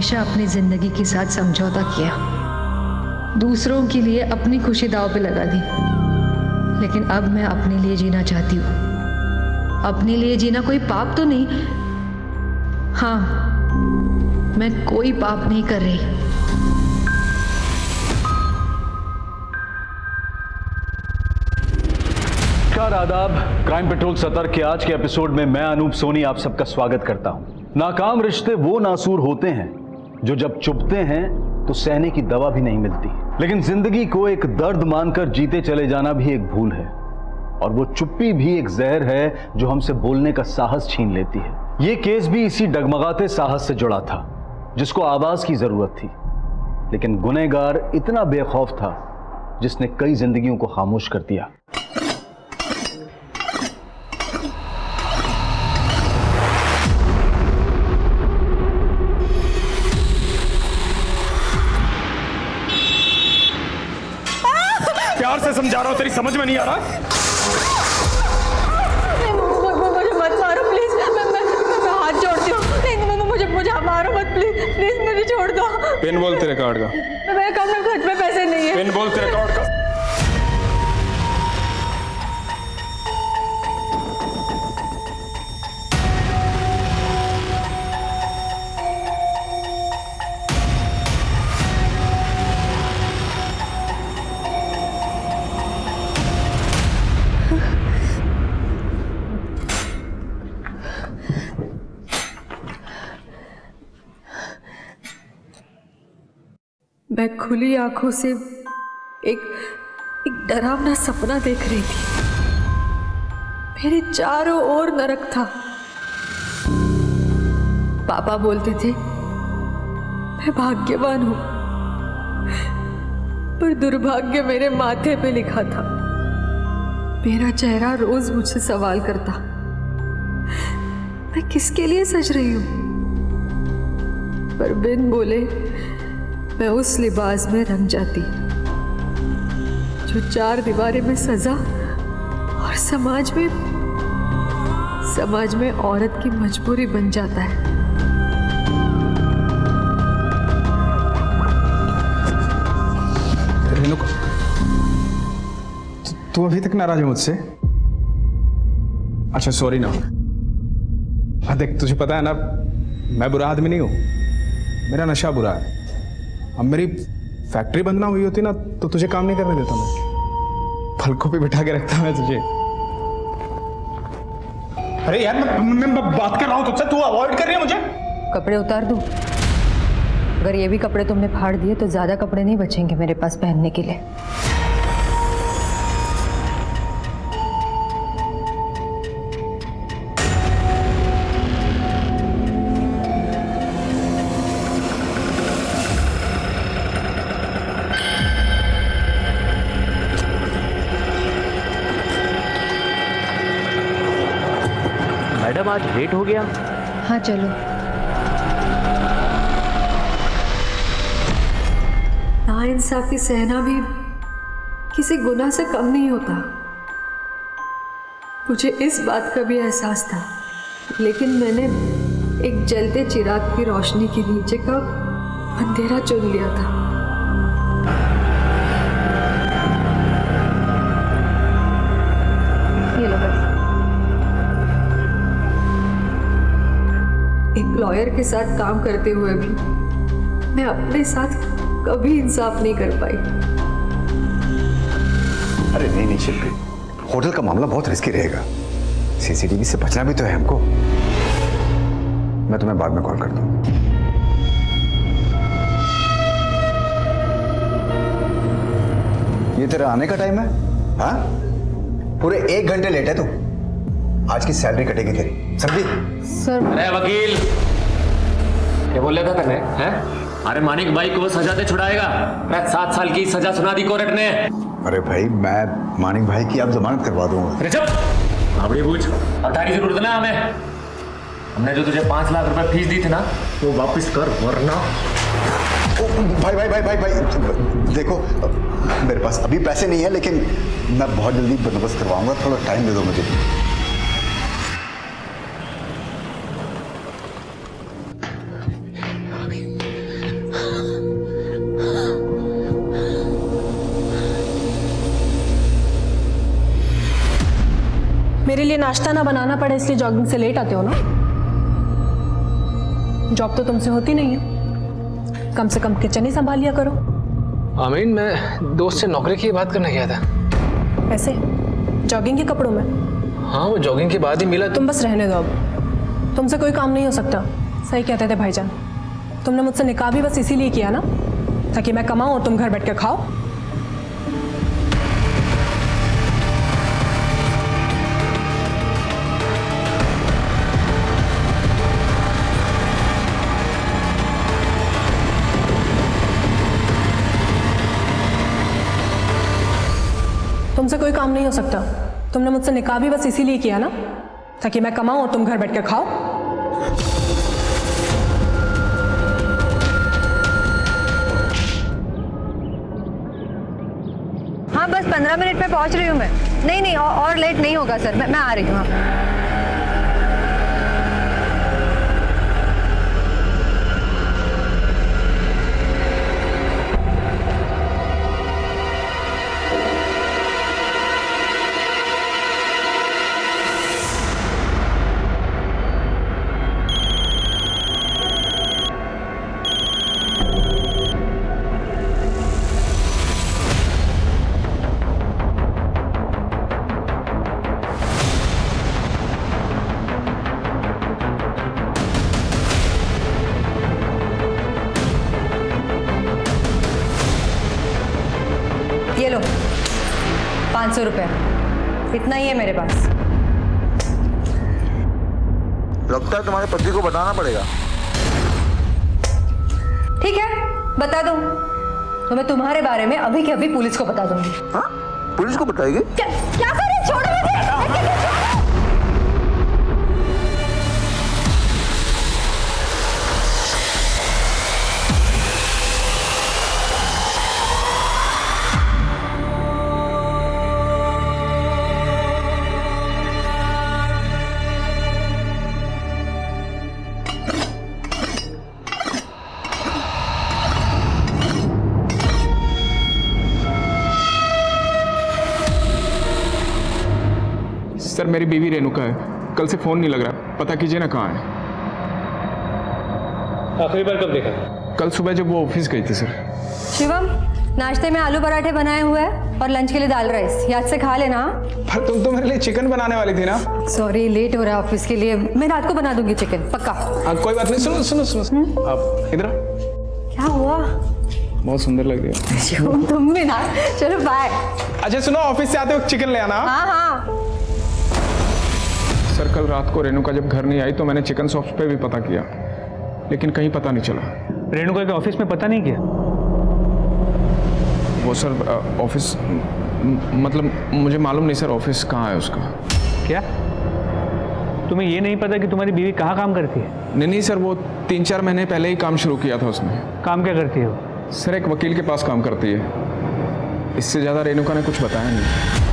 हमेशा अपनी जिंदगी के साथ समझौता किया, दूसरों के लिए अपनी खुशी दांव पे लगा दी। लेकिन अब मैं अपने लिए जीना चाहती हूँ। अपने लिए जीना कोई पाप तो नहीं। हाँ, मैं कोई पाप नहीं कर रही। नमस्कार, आदाब। क्राइम पेट्रोल सतर्क के आज के एपिसोड में मैं अनूप सोनी आप सबका स्वागत करता हूं। नाकाम रिश्ते वो नासूर होते हैं जो जब चुभते हैं तो सहने की दवा भी नहीं मिलती। लेकिन जिंदगी को एक दर्द मानकर जीते चले जाना भी एक भूल है, और वो चुप्पी भी एक जहर है जो हमसे बोलने का साहस छीन लेती है। ये केस भी इसी डगमगाते साहस से जुड़ा था जिसको आवाज की जरूरत थी, लेकिन गुनहगार इतना बेखौफ था जिसने कई जिंदगियों को खामोश कर दिया। प्यार से समझा रहा हूं, तेरी समझ में नहीं आ रहा? मुझे मत मारो प्लीज, मैं हाथ जोड़ती हूँ। नहीं, मुझे मारो मत प्लीज, मुझे छोड़ दो। पिन बोल तेरे कार्ड का। मेरे काम में घर में पैसे नहीं है। पिन बोल तेरे कार्ड का। मैं खुली आंखों से एक डरावना सपना देख रही थी। मेरे चारों ओर नरक था। पापा बोलते थे मैं भाग्यवान हूं, पर दुर्भाग्य मेरे माथे पे लिखा था। मेरा चेहरा रोज मुझसे सवाल करता, मैं किसके लिए सज रही हूं? पर बिन बोले मैं उस लिबास में रंग जाती जो चार दीवारें में सजा और समाज में औरत की मजबूरी बन जाता है। रेणुका, तू अभी तक नाराज है मुझसे? अच्छा सॉरी ना। देख, तुझे पता है ना मैं बुरा आदमी नहीं हूं, मेरा नशा बुरा है। अब मेरी फैक्ट्री बंद ना हुई होती ना तो तुझे काम नहीं करने देता मैं, पलकों पे बिठा के रखता मैं तुझे। अरे यार मैं बात कर रहा हूं तुझसे, तू अवॉइड कर रही है मुझे। कपड़े उतार दूं? अगर ये भी कपड़े तुमने फाड़ दिए तो ज्यादा कपड़े नहीं बचेंगे मेरे पास पहनने के लिए। मैडम आज लेट हो गया। हाँ चलो। नाइंसाफी सहना भी किसी गुनाह से कम नहीं होता। मुझे इस बात का भी एहसास था, लेकिन मैंने एक जलते चिराग की रोशनी के नीचे का अंधेरा चुन लिया था। ये लो बस। एक लॉयर के साथ काम करते हुए भी मैं अपने साथ कभी इंसाफ नहीं कर पाई। अरे नहीं शिल्पी, होटल का मामला बहुत रिस्की रहेगा। सीसीटीवी से बचना भी तो है हमको। मैं तुम्हें बाद में कॉल करता हूँ। ये तेरा आने का टाइम है? हाँ, पूरे 1 घंटे लेट है तू। आज की सैलरी कटेगी तेरी, समझी? सर। अरे वकील, क्या बोल रहा था तने? हैं? अरे मानिक भाई को सजा से छुड़ाएगा। 7 साल की सजा सुना दी कोर्ट ने। अरे भाई, मैं मानिक भाई की अब जमानत करवा दूंगा। अरे चुप, अपनी पूछ। अतारी जरूरत ना हमें। हमने जो तुझे 5 लाख रुपए फीस दी थी ना, वो वापस कर, वरना। भाई भाई भाई भाई भाई देखो, मेरे पास अभी पैसे नहीं है, लेकिन मैं बहुत जल्दी बंदोबस्त करवाऊंगा। थोड़ा टाइम दे दो मुझे। मेरे लिए नाश्ता ना बनाना पड़े इसलिए जॉगिंग से लेट आते हो ना। जॉब तो तुमसे होती नहीं है, कम से कम किचन ही संभाल लिया करो। आमीन, मैं दोस्त से नौकरी की बात करने गया था। ऐसे जॉगिंग के कपड़ों में? हाँ, वो जॉगिंग के बाद ही मिला। तुम बस रहने दो, अब तुमसे कोई काम नहीं हो सकता। सही कहते थे भाईजान, तुमने मुझसे निकाह भी बस इसीलिए किया ना, ताकि मैं कमाऊं और तुम घर बैठ के खाओ। तुमसे कोई काम नहीं हो सकता। तुमने मुझसे निकाह भी बस इसीलिए किया ना, ताकि मैं कमाऊं और तुम घर बैठ के खाओ। हाँ बस 15 मिनट में पहुंच रही हूँ मैं। नहीं और लेट नहीं होगा सर, मैं आ रही हूँ। हाँ। ये लो 500 रुपये, इतना ही है मेरे पास। लगता है तुम्हारे पति को बताना पड़ेगा। ठीक है, बता दूं तो मैं तुम्हारे बारे में अभी के अभी पुलिस को बता दूंगी। हाँ, पुलिस को बताएगी? क्या करें, छोड़ो मुझे। सर, मेरी बीवी रेणुका है, कल से फोन नहीं लग रहा, पता कीजिए ना कहाँ है। आखिरी बार कब देखा? कल सुबह जब वो ऑफिस गई थी सर। शिवम, नाश्ते में आलू पराठे बनाए हुए हैं और लंच के लिए दाल राइस, याद से खा लेना। पर तुम तो मेरे लिए चिकन बनाने वाली थी ना। सॉरी, लेट हो रहा है ऑफिस के लिए, मैं रात को बना दूंगी चिकन, पक्का। कोई बात नहीं, सुनो सुनो सुनो, आप इधर आओ। क्या हुआ? बहुत सुंदर लग रही है। शिवम तुम भी ना, चलो बाय। अच्छा सुनो, ऑफिस से आते वक्त चिकन ले आना। हाँ। सर, कल रात को रेणुका जब घर नहीं आई तो मैंने चिकन शॉप्स पे भी पता किया, लेकिन कहीं पता नहीं चला। रेणुका के ऑफिस में पता नहीं किया? वो सर ऑफिस मतलब मुझे मालूम नहीं सर, ऑफिस कहाँ है उसका। क्या तुम्हें ये नहीं पता कि तुम्हारी बीवी कहाँ काम करती है? नहीं सर, वो 3-4 महीने पहले ही काम शुरू किया था उसने। काम क्या करती है वो? सर, एक वकील के पास काम करती है, इससे ज़्यादा रेणुका ने कुछ बताया नहीं।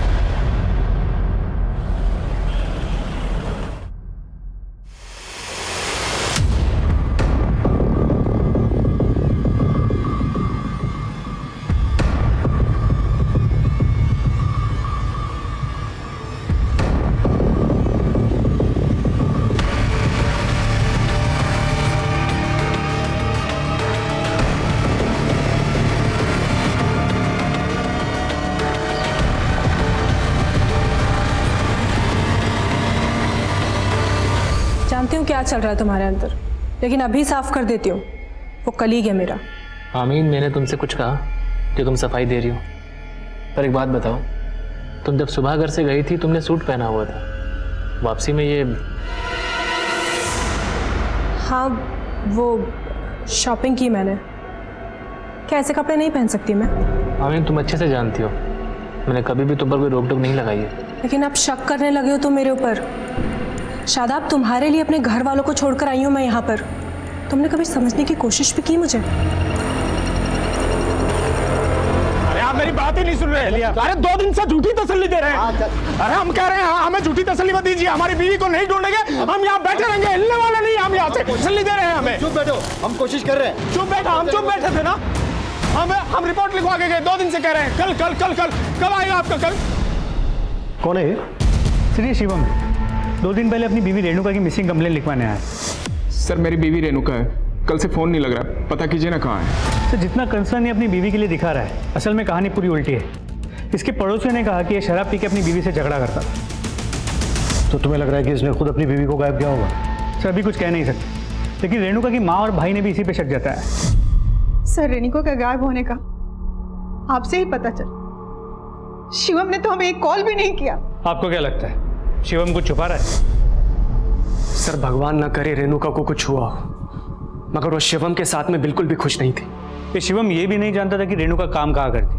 जानती हूँ क्या चल रहा है तुम्हारे अंदर, लेकिन अभी साफ कर देती हूँ, वो कलीग है मेरा। आमीन, मैंने तुमसे कुछ कहा कि तुम सफाई दे रही हो? पर एक बात बताओ, तुम जब सुबह घर से गई थी तुमने सूट पहना हुआ था, वापसी में ये? हाँ, वो शॉपिंग की मैंने। क्या ऐसे कपड़े नहीं पहन सकती मैं? आमीन, तुम अच्छे से जानती हो मैंने कभी भी तुम पर कोई रोक टोक नहीं लगाई है। लेकिन आप शक करने लगे हो तो मेरे ऊपर। शादाब, तुम्हारे लिए अपने घर वालों को छोड़कर आई हूँ मैं यहाँ पर। तुमने कभी समझने की कोशिश भी की मुझे? अरे आप मेरी बात ही नहीं सुन रहे। अरे 2 दिन से झूठी तसल्ली दे रहे हैं। अरे हम कह रहे हैं हमें झूठी तसल्ली मत दीजिए, हमारी बीवी को नहीं ढूंढेंगे, हम यहाँ बैठे रहेंगे, हिलने वाले नहीं। हम यहाँ से तसल्ली दे रहे हैं हमें। चुप बैठो, हम कोशिश कर रहे हैं। चुप बैठा, हम चुप बैठे थे ना। हम रिपोर्ट लिखवा के गए, 2 दिन से कह रहे हैं कल कल कल कल कल आएगा आपका। कल कौन है ये? सर ये शिवम 2 दिन पहले अपनी बीवी रेणुका की मिसिंग कंप्लेंट लिखवाने आया है। सर मेरी बीवी रेणुका है, कल से फ़ोन नहीं लग रहा, पता कीजिए ना कहाँ है। सर जितना कंसर्न ये अपनी बीवी के लिए दिखा रहा है, असल में कहानी पूरी उल्टी है। इसके पड़ोसियों ने कहा कि ये शराब पी के अपनी बीवी से झगड़ा करता था। तो तुम्हें लग रहा है कि इसने खुद अपनी बीवी को गायब किया होगा? सर अभी कुछ कह नहीं सकते, लेकिन रेणुका की माँ और भाई ने भी इसी पे शक जताया है। सर रेणुका का गायब होने का आपसे ही पता चल, शिवम ने तो हमें एक कॉल भी नहीं किया। आपको क्या लगता है शिवम कुछ छुपा रहा है? सर भगवान ना करे रेणुका को कुछ हुआ हो, मगर वो शिवम के साथ में बिल्कुल भी खुश नहीं थी। ये शिवम ये भी नहीं जानता था कि रेणुका काम कहाँ करती।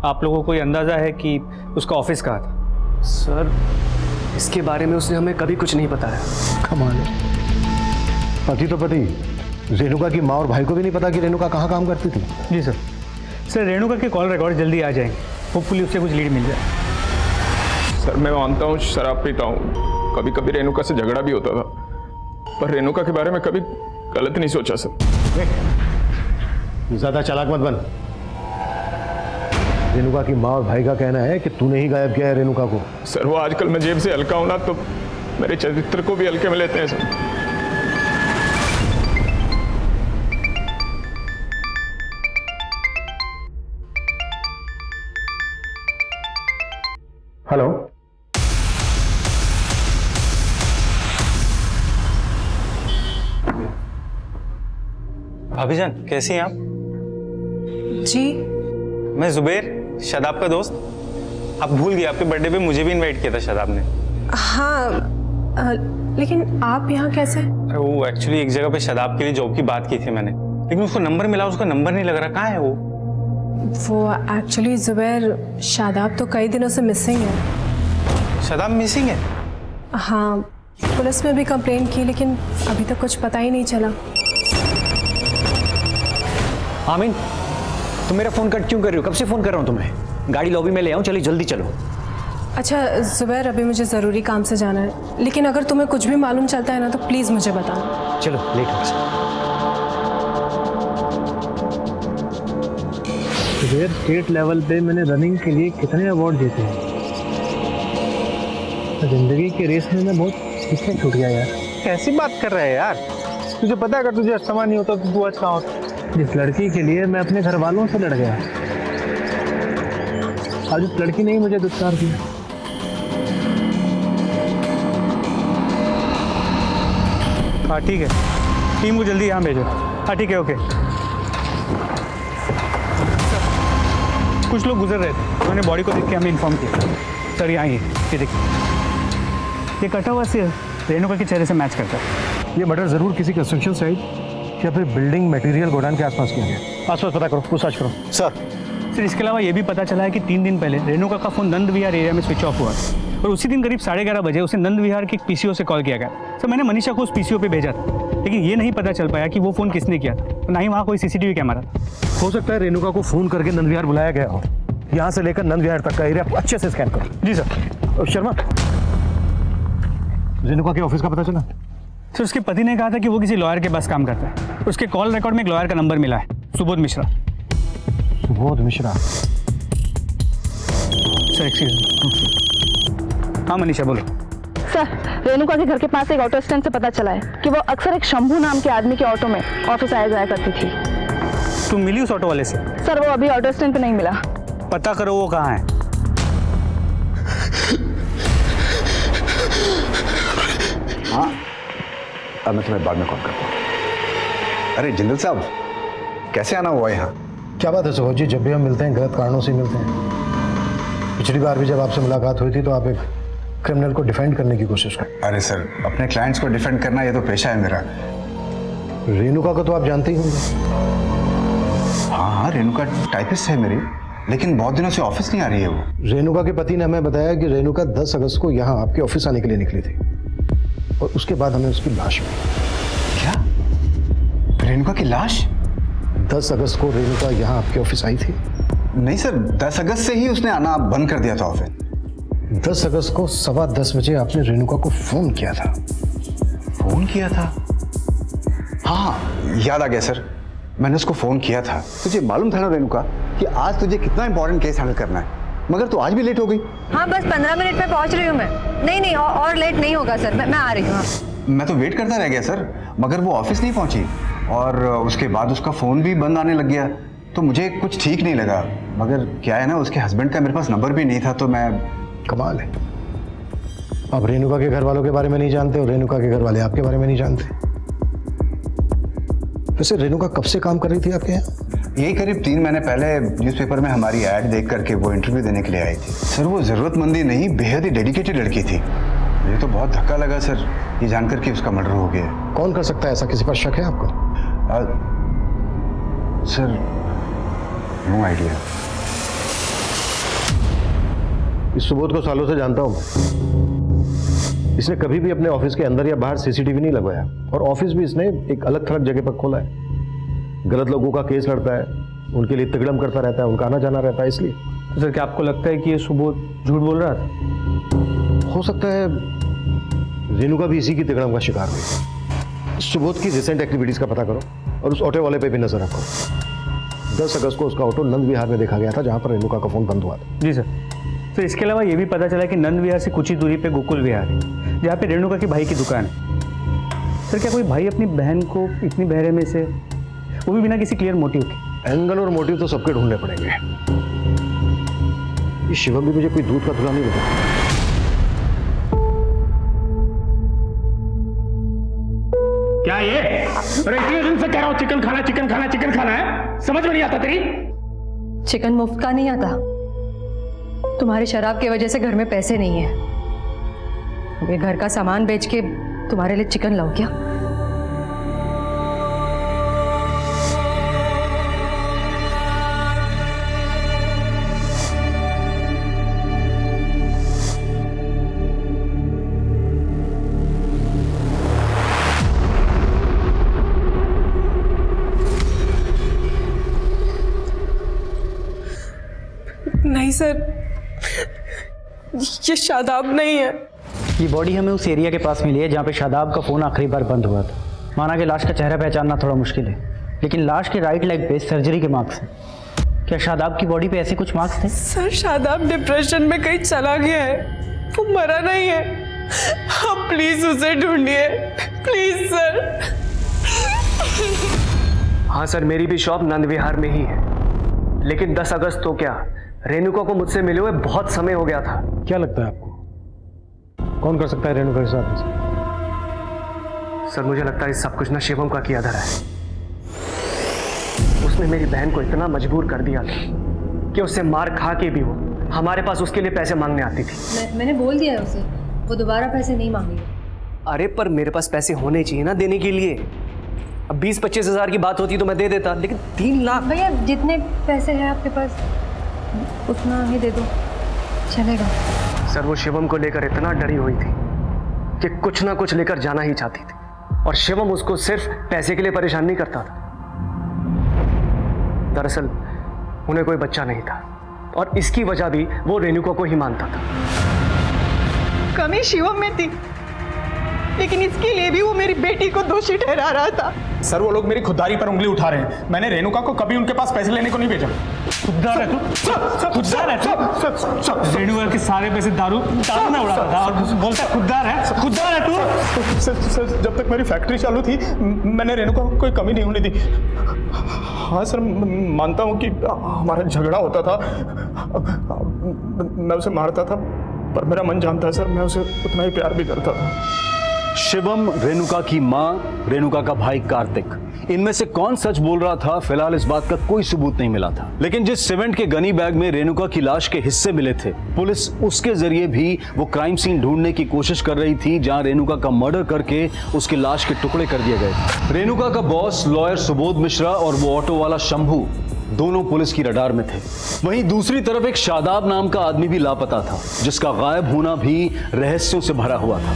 आप लोगों को कोई अंदाजा है कि उसका ऑफिस कहाँ था? सर इसके बारे में उसने हमें कभी कुछ नहीं बताया। कमाल है, पति तो पति, रेणुका की माँ और भाई को भी नहीं पता कि रेणुका कहाँ काम करती थी। जी सर। सर रेणुका के कॉल रिकॉर्ड जल्दी आ जाएंगे, होपफुली उससे कुछ लीड मिल जाए। सर मैं मानता हूँ शराब पीता हूँ, कभी कभी रेणुका से झगड़ा भी होता था, पर रेणुका के बारे में कभी गलत नहीं सोचा सर। ज्यादा चालाक मत बन। रेणुका की माँ और भाई का कहना है कि तूने ही गायब किया है रेणुका को। सर वो आजकल मैं जेब से हल्का हूं ना, तो मेरे चरित्र को भी हल्के में लेते हैं सर। हेलो, भाभी जान कैसी हैं आप? जी मैं जुबैर, शादाब का दोस्त। आप भूल गए, आपके बर्थडे पे मुझे भी इनवाइट किया था शादाब ने। हाँ, लेकिन आप यहाँ कैसे? अरे वो एक्चुअली एक जगह पे शादाब के लिए जॉब की बात की थी मैंने, लेकिन उसको नंबर मिला, उसका नंबर नहीं लग रहा। कहाँ है वो? वो एक्चुअली जुबैर, शादाब तो कई दिनों से मिसिंग है। शादाब मिसिंग है? हाँ, पुलिस में भी कंप्लेंट की, लेकिन अभी तक कुछ पता ही नहीं चला। आमीन, तुम मेरा फोन कट क्यों कर रही हो? कब से फोन कर रहा हूँ तुम्हें? गाड़ी लॉबी में ले आऊँ, चलिए जल्दी चलो। अच्छा जुबैर, अभी मुझे ज़रूरी काम से जाना है, लेकिन अगर तुम्हें कुछ भी मालूम चलता है ना तो प्लीज़ मुझे बताना। चलो लेट हो जुबैर, स्टेट लेवल पे मैंने रनिंग के लिए कितने अवार्ड जीते हैं। जिंदगी के रेस में मैं बहुत पीछे छूट गया यार। कैसी बात कर रहा है यार? तुझे पता है अगर तुझे अस्थमा नहीं होता तो तू आज कहाँ होता? जिस लड़की के लिए मैं अपने घर वालों से लड़ गया, आज उस लड़की ने ही मुझे दुत्कार दिया। हाँ ठीक है, टीम को जल्दी यहाँ भेजो। हाँ ठीक है, ओके। कुछ लोग गुजर रहे थे, उन्होंने बॉडी को देख के हमें इन्फॉर्म किया। सर यहाँ ही ये देखिए, ये कटा हुआ सिर रेणुका के चेहरे से मैच करता है। ये मर्डर जरूर किसी कंस्ट्रक्शन साइट या फिर बिल्डिंग मटेरियल गोडाउन के आसपास किया गया। आसपास पता करो, पूछताछ करो। सर इसके अलावा ये भी पता चला है कि 3 दिन पहले रेणुका का फोन नंद विहार एरिया में स्विच ऑफ हुआ और उसी दिन करीब 11:30 बजे उसे नंद विहार के एक पीसीओ से कॉल किया गया। सर मैंने मनीषा को उस पीसीओ पे भेजा था, लेकिन ये नहीं पता चल पाया कि वो फोन किसने किया था, और ना ही वहाँ कोई सीसीटीवी कैमरा था। हो सकता है रेणुका को फोन करके नंद विहार बुलाया गया हो। यहाँ से लेकर नंद विहार तक का एरिया अच्छे से स्कैन करो। जी सर। और शर्मा, रेणुका के ऑफिस का पता चला? सर उसके पति ने कहा था कि वो किसी लॉयर के पास काम करता है। उसके कॉल रिकॉर्ड में एक लॉयर का नंबर मिला है, Subodh Mishra. Subodh Mishra? Sir excuse me. हाँ मनीषा बोलो। सर रेणुका के घर के पास एक ऑटो स्टैंड से पता चला है कि वो अक्सर एक शंभू नाम के आदमी के ऑटो में ऑफिस आया जाया करती थी। तुम मिली उस ऑटो वाले से? सर वो अभी ऑटो स्टैंड पे नहीं मिला। पता करो वो कहाँ है। हाँ, अब मैं तुम्हें बाद में कॉल करता हूँ। अरे जिंदल साहब, कैसे आना हुआ यहाँ? क्या बात है सुबोध जी, जब भी हम मिलते हैं गलत कारणों से मिलते हैं। पिछली बार भी जब आपसे मुलाकात हुई थी तो आप एक क्रिमिनल को डिफेंड करने की कोशिश कर। अरे सर, अपने क्लाइंट्स को डिफेंड करना ये तो पेशा है मेरा। रेणुका को तो आप जानते ही होंगे। हाँ, रेणुका टाइपिस्ट है मेरी, लेकिन बहुत दिनों से ऑफिस नहीं आ रही है वो। रेणुका के पति ने हमें बताया कि रेणुका 10 अगस्त को यहाँ आपके ऑफिस आने के लिए निकली थी और उसके बाद हमें उसकी लाश मिली। क्या? रेणुका की लाश? 10 अगस्त को रेणुका यहाँ आपके ऑफिस आई थी? नहीं सर, 10 अगस्त से ही उसने आना बंद कर दिया था ऑफिस। 10 अगस्त को 10:15 बजे आपने रेणुका को फोन किया था। फोन किया था? हाँ, याद आ गया सर, मैंने उसको फोन किया था। तुझे मालूम था ना रेणुका कि आज तुझे कितना इंपॉर्टेंट केस हैंडल करना है, मगर तू आज भी लेट हो गई। हाँ बस 15 मिनट में पहुंच रही हूँ मैं। नहीं और लेट नहीं होगा सर, मैं आ रही हूँ। हाँ। मैं तो वेट करता रह गया सर, मगर वो ऑफिस नहीं पहुंची और उसके बाद उसका फ़ोन भी बंद आने लग गया, तो मुझे कुछ ठीक नहीं लगा। मगर क्या है ना, उसके हस्बैंड का मेरे पास नंबर भी नहीं था, तो मैं। कमाल है, आप रेणुका के घर वालों के बारे में नहीं जानते और रेणुका के घर वाले आपके बारे में नहीं जानते। वैसे रेणुका कब से काम कर रही थी आपके यहाँ? यही करीब 3 महीने पहले न्यूज़पेपर में हमारी ऐड देख करके वो इंटरव्यू देने के लिए आई थी। सर वो ज़रूरतमंदी नहीं, बेहद ही डेडिकेटेड लड़की थी। मुझे तो बहुत धक्का लगा सर ये जानकर कि उसका मर्डर हो गया। कौन कर सकता है ऐसा? किसी पर शक है आपको? Sir no idea. इस सुबोध को सालों से जानता हूं मैं। इसने कभी भी अपने ऑफिस के अंदर या बाहर सीसीटीवी नहीं लगवाया और ऑफिस भी इसने एक अलग थलग जगह पर खोला है। गलत लोगों का केस लड़ता है, उनके लिए तिगड़म करता रहता है, उनका आना जाना रहता है। इसलिए तो सर क्या आपको लगता है कि ये सुबोध झूठ बोल रहा था? हो सकता है रेणुका भी इसी की तिगड़म का शिकार हुई। सुबोध की रिसेंट एक्टिविटीज का पता करो और उस ऑटो वाले पे भी नजर रखो। 10 अगस्त को उसका ऑटो नंद विहार में देखा गया था, जहां पर रेणुका का फोन बंद हुआ था। जी सर। तो इसके अलावा ये भी पता चला कि नंद विहार से कुछ ही दूरी पे गोकुल विहार है, जहाँ पे रेणुका के भाई की दुकान है। सर क्या कोई भाई अपनी बहन को इतनी बहरे में से, वो भी बिना किसी क्लियर मोटिव के? एंगल और मोटिव तो सबके ढूंढने पड़ेंगे। ये शिवम भी मुझे कोई दूध का धुला नहीं लगा। क्या ये? अरे इतने दिन से कह रहा हूं चिकन खाना है, समझ में नहीं आता तेरी? चिकन मुफ्त का नहीं आता। तुम्हारी शराब की वजह से घर में पैसे नहीं है। अब ये घर का सामान बेच के तुम्हारे लिए चिकन लाऊं क्या? नहीं सर, ये शादाब नहीं है। ये बॉडी हमें उस एरिया के पास मिली है जहाँ पे शादाब का फोन आखिरी बार बंद हुआ था। माना कि लाश का चेहरा पहचानना थोड़ा मुश्किल है, लेकिन लाश के राइट लेग पे सर्जरी के मार्क्स हैं। क्या शादाब की बॉडी पे ऐसे कुछ मार्क्स थे? सर शादाब डिप्रेशन में कहीं चला गया है, वो मरा नहीं है। आप प्लीज उसे ढूंढिए, प्लीज सर। हाँ सर, मेरी भी शॉप नंद विहार में ही है, लेकिन 10 अगस्त तो क्या, रेणुका को मुझसे मिले हुए बहुत समय हो गया था। क्या लगता है आपको कौन कर सकता है रेणुका के साथ? सर मुझे लगता है सब कुछ ना शिवम का किया धरा है। उसने मेरी बहन को इतना मजबूर कर दिया था कि उससे मार खा के भी वो हमारे पास उसके लिए पैसे मांगने आती थी। मैंने बोल दिया है उसे, वो दोबारा पैसे नहीं मांगेगी। अरे पर मेरे पास पैसे होने चाहिए ना देने के लिए। अब 20-25 हज़ार की बात होती तो मैं दे देता, लेकिन 3 लाख। भैया जितने पैसे हैं आपके पास उतना ही दे दो, चलेगा। सर वो शिवम को लेकर इतना डरी हुई थी कि कुछ ना कुछ लेकर जाना ही चाहती थी, और शिवम उसको सिर्फ पैसे के लिए परेशान नहीं करता था। दरअसल उन्हें कोई बच्चा नहीं था और इसकी वजह भी वो रेणुका को ही मानता था। कमी शिवम में थी, लेकिन इसके लिए भी वो मेरी बेटी को दोषी ठहरा रहा था। सर वो लोग मेरी खुददारी पर उंगली उठा रहे हैं। मैंने रेणुका को कभी उनके पास पैसे लेने को नहीं भेजा। खुददार है तू, खुददार है तू। रेणुका के सारे पैसे दारू में उड़ाता था और बोलता खुददार है तू। सर जब तक मेरी फैक्ट्री चालू थी मैंने रेणुका को कोई कमी नहीं होने दी। हाँ सर, मानता हूँ कि हमारा झगड़ा होता था, मैं उसे मारता था, पर मेरा मन जानता है सर मैं उसे उतना ही प्यार भी करता था। शिवम, रेणुका की मां, रेणुका का भाई कार्तिक, इनमें से कौन सच बोल रहा था, फिलहाल इस बात का कोई सबूत नहीं मिला था। लेकिन जिस सीमेंट के गनी बैग में रेणुका की लाश के हिस्से मिले थे, पुलिस उसके जरिए भी वो क्राइम सीन ढूंढने की कोशिश कर रही थी जहां रेणुका का मर्डर करके उसकी लाश के टुकड़े कर दिए गए। रेणुका का बॉस लॉयर सुबोध मिश्रा और वो ऑटो वाला शंभू दोनों पुलिस की रडार में थे। वहीं दूसरी तरफ एक शादाब नाम का आदमी भी लापता था, जिसका गायब होना भी रहस्यों से भरा हुआ था।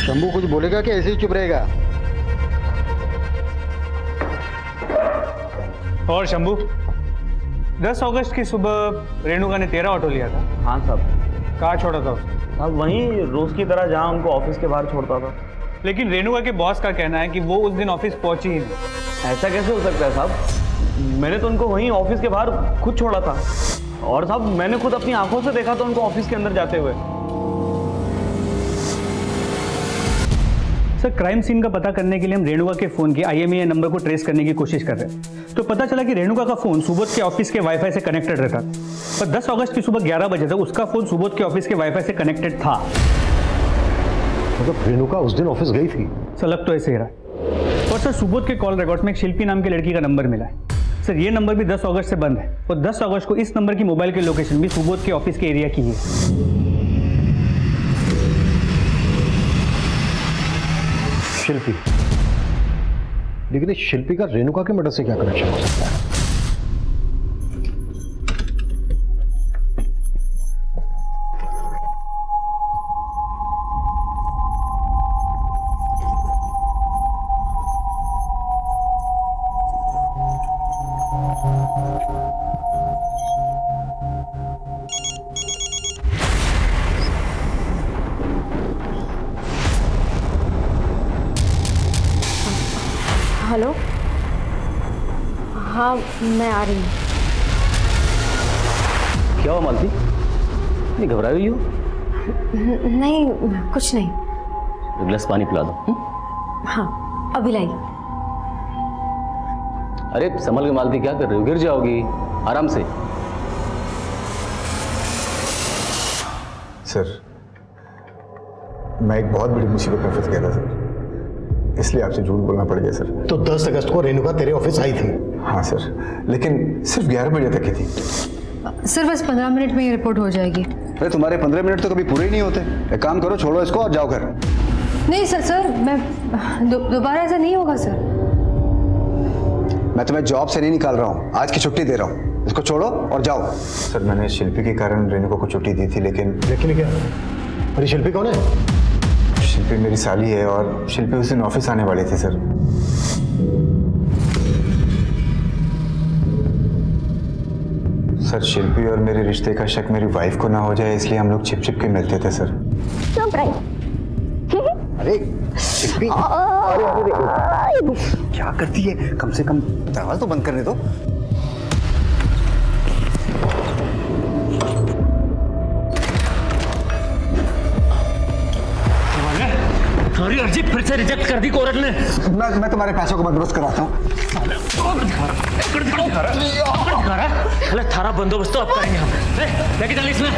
शंभू कुछ बोलेगा कि ऐसे ही चुप रहेगा? और शंभू, 10 अगस्त की सुबह रेणुका ने तेरा ऑटो लिया था? हाँ साहब। कहाँ छोड़ा था उसे? साहब वहीं रोज की तरह जहाँ उनको ऑफिस के बाहर छोड़ता था। लेकिन रेणुका के बॉस का कहना है कि वो उस दिन ऑफिस पहुंची ही नहीं। ऐसा कैसे हो सकता है साहब? मैंने तो उनको वहीं ऑफिस के बाहर खुद छोड़ा था। और साहब मैंने खुद अपनी आंखों से देखा था उनको ऑफिस के अंदर जाते हुए। सर क्राइम सीन का पता करने के लिए हम रेणुका के फोन के IMEI नंबर को ट्रेस करने की कोशिश कर रहे हैं। तो पता चला कि रेणुका का फोन सुबोध के ऑफिस के वाईफाई से कनेक्टेड रहता और 10 अगस्त की सुबह 11 बजे तक उसका फोन सुबोध के ऑफिस के वाईफाई से कनेक्टेड था। मतलब रेणुका उस दिन ऑफिस गई थी? सर लग तो ऐसे ही रहा। और सर सुबोध के कॉल रिकॉर्ड्स में एक शिल्पी नाम की लड़की का नंबर मिला है। सर ये नंबर भी 10 अगस्त से बंद है और 10 अगस्त को इस नंबर की मोबाइल की लोकेशन भी सुबोध के ऑफिस के एरिया की है। शिल्पी, लेकिन इस शिल्पी का रेणुका के मर्डर से क्या कनेक्शन हो सकता है? हेलो, हाँ मैं आ रही हूँ। क्या हुआ मालती, इतनी घबराई हुई हो? नहीं कुछ नहीं। एक गिलास पानी पिला दो। हाँ अभी लाई। अरे संभल के मालती, क्या कर रही हो? गिर जाओगी, आराम से। सर मैं एक बहुत बड़ी मुसीबत में फंस गया था सर, इसलिए आपसे झूठ बोलना पड़ गया सर। तो 10 अगस्त को रेणुका तेरे ऑफिस आई थी? हाँ सर, लेकिन सिर्फ 11 बजे तक की थी। सर बस 15 मिनट में ये रिपोर्ट हो जाएगी। अरे तुम्हारे 15 मिनट तो कभी पूरे ही नहीं होते। एक काम करो, छोड़ो इसको और जाओ घर। नहीं सर मैं दोबारा ऐसा नहीं होगा सर। मैं तुम्हें जॉब से नहीं निकाल रहा हूँ, आज की छुट्टी दे रहा हूँ। इसको छोड़ो और जाओ। सर मैंने शिल्पी के कारण रेणुका को छुट्टी दी थी, लेकिन क्या? अरे शिल्पी कौन है? शिल्पी मेरी साली है और शिल्पी उस दिन ऑफिस आने वाली थी सर। सर शिल्पी और मेरे रिश्ते का शक मेरी वाइफ को ना हो जाए, इसलिए हम लोग छिप छिप के मिलते थे सर। अरे शिल्पी, क्या करती है? कम से कम दरवाजा तो बंद करने दो। तुम्हारी अर्जी फिर से रिजेक्ट कर दी कोर्ट ने। मैं तुम्हारे पैसों को बंदोबस्त कराता हूँ। अरे थारा बंदोबस्त तो अब करेंगे हम। लेके चल इसमें।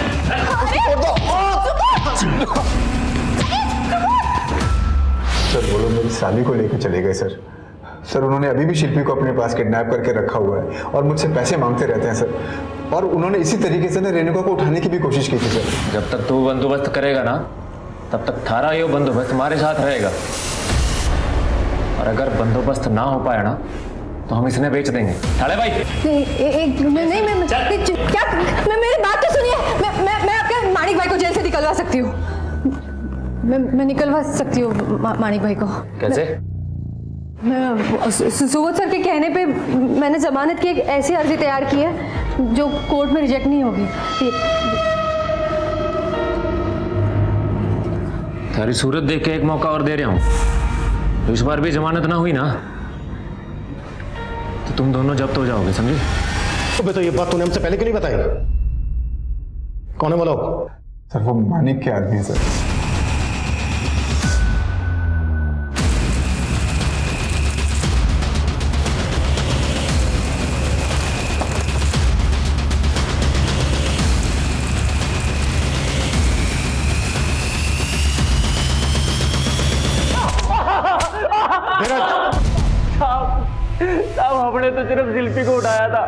सर वो लोग मेरी साली को लेकर चले गए सर। सर उन्होंने अभी भी शिल्पी को अपने पास किडनैप करके रखा हुआ है और मुझसे पैसे मांगते रहते हैं सर। और उन्होंने इसी तरीके से रेणुका को उठाने की भी कोशिश की थी सर। जब तक तू बंदोबस्त करेगा ना, तब तक थारा ये बंदोबस्त हमारे साथ रहेगा। और अगर बंदोबस्त ना हो पाया ना, तो हम इसने बेच देंगे। थाड़े भाई नहीं मैं क्या, मैं मेरी बात तो सुनिए। मैं आपके माणिक भाई को जेल से निकलवा सकती हूँ। मैं निकलवा सकती हूँ माणिक भाई को। कैसे? मैं सुबोध सर के कहने पे मैंने जमानत की एक ऐसी अर्जी तैयार की है जो कोर्ट में रिजेक्ट नहीं होगी। तेरी सूरत देख के एक मौका और दे रहा हूँ। तो इस बार भी जमानत ना हुई ना, तो तुम दोनों जब्त हो जाओगे, समझे? तो ये बात तूने हमसे पहले क्यों नहीं बताई? कौन है वो लोग? सर वो मानिक के आदमी है सर। साहब हमने तो सिर्फ शिल्पी को उठाया था,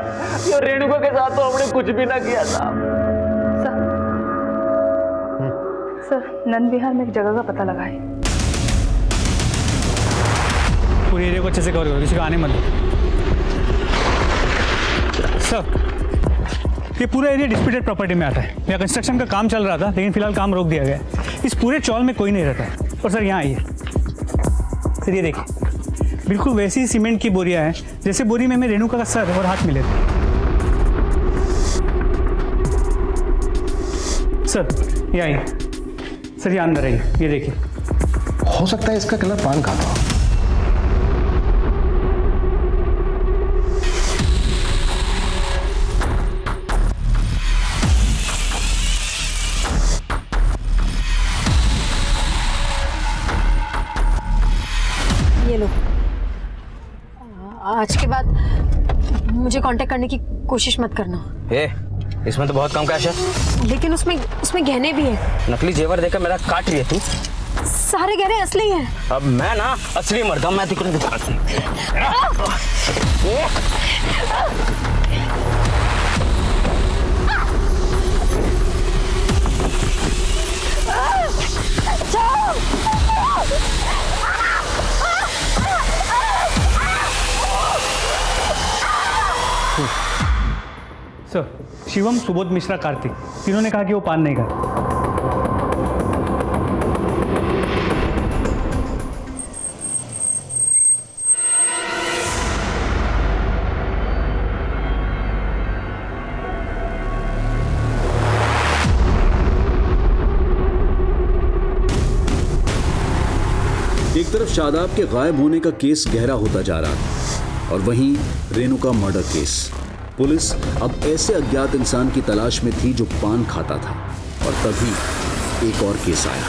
और रेणुका के साथ तो हमने कुछ भी ना किया था। सर नंद विहार में एक जगह का पता लगा है। पूरे एरिया को अच्छे से कवर करो, किसी को आने मत दो। सर ये पूरा एरिया डिस्प्यूटेड प्रॉपर्टी में आता है। यहाँ कंस्ट्रक्शन का काम चल रहा था, लेकिन फिलहाल काम रोक दिया गया है। इस पूरे चौल में कोई नहीं रहता है। और सर यहाँ आइए सर, ये देखिए बिल्कुल वैसी ही सीमेंट की बोरियां हैं जैसे बोरी में हमें रेणुका का सर और हाथ मिले थे। सर ये आइए सर, ये अंदर आइए, ये देखिए। हो सकता है इसका कलर पान का था। आज के बाद मुझे कांटेक्ट करने की कोशिश मत करना। इसमें तो बहुत कम कैश है। लेकिन उसमें गहने भी है। नकली जेवर देकर मेरा काट रही है तू। सारे गहने असली हैं। अब मैं ना असली मर्द हूं, मैं तुझे दिखाती हूं। सर, शिवम, सुबोध मिश्रा, कार्तिक, तीनों ने कहा कि वो पान नहीं खाता। एक तरफ शादाब के गायब होने का केस गहरा होता जा रहा था और वहीं रेणुका मर्डर केस। पुलिस अब ऐसे अज्ञात इंसान की तलाश में थी जो पान खाता था और तभी एक और केस आया।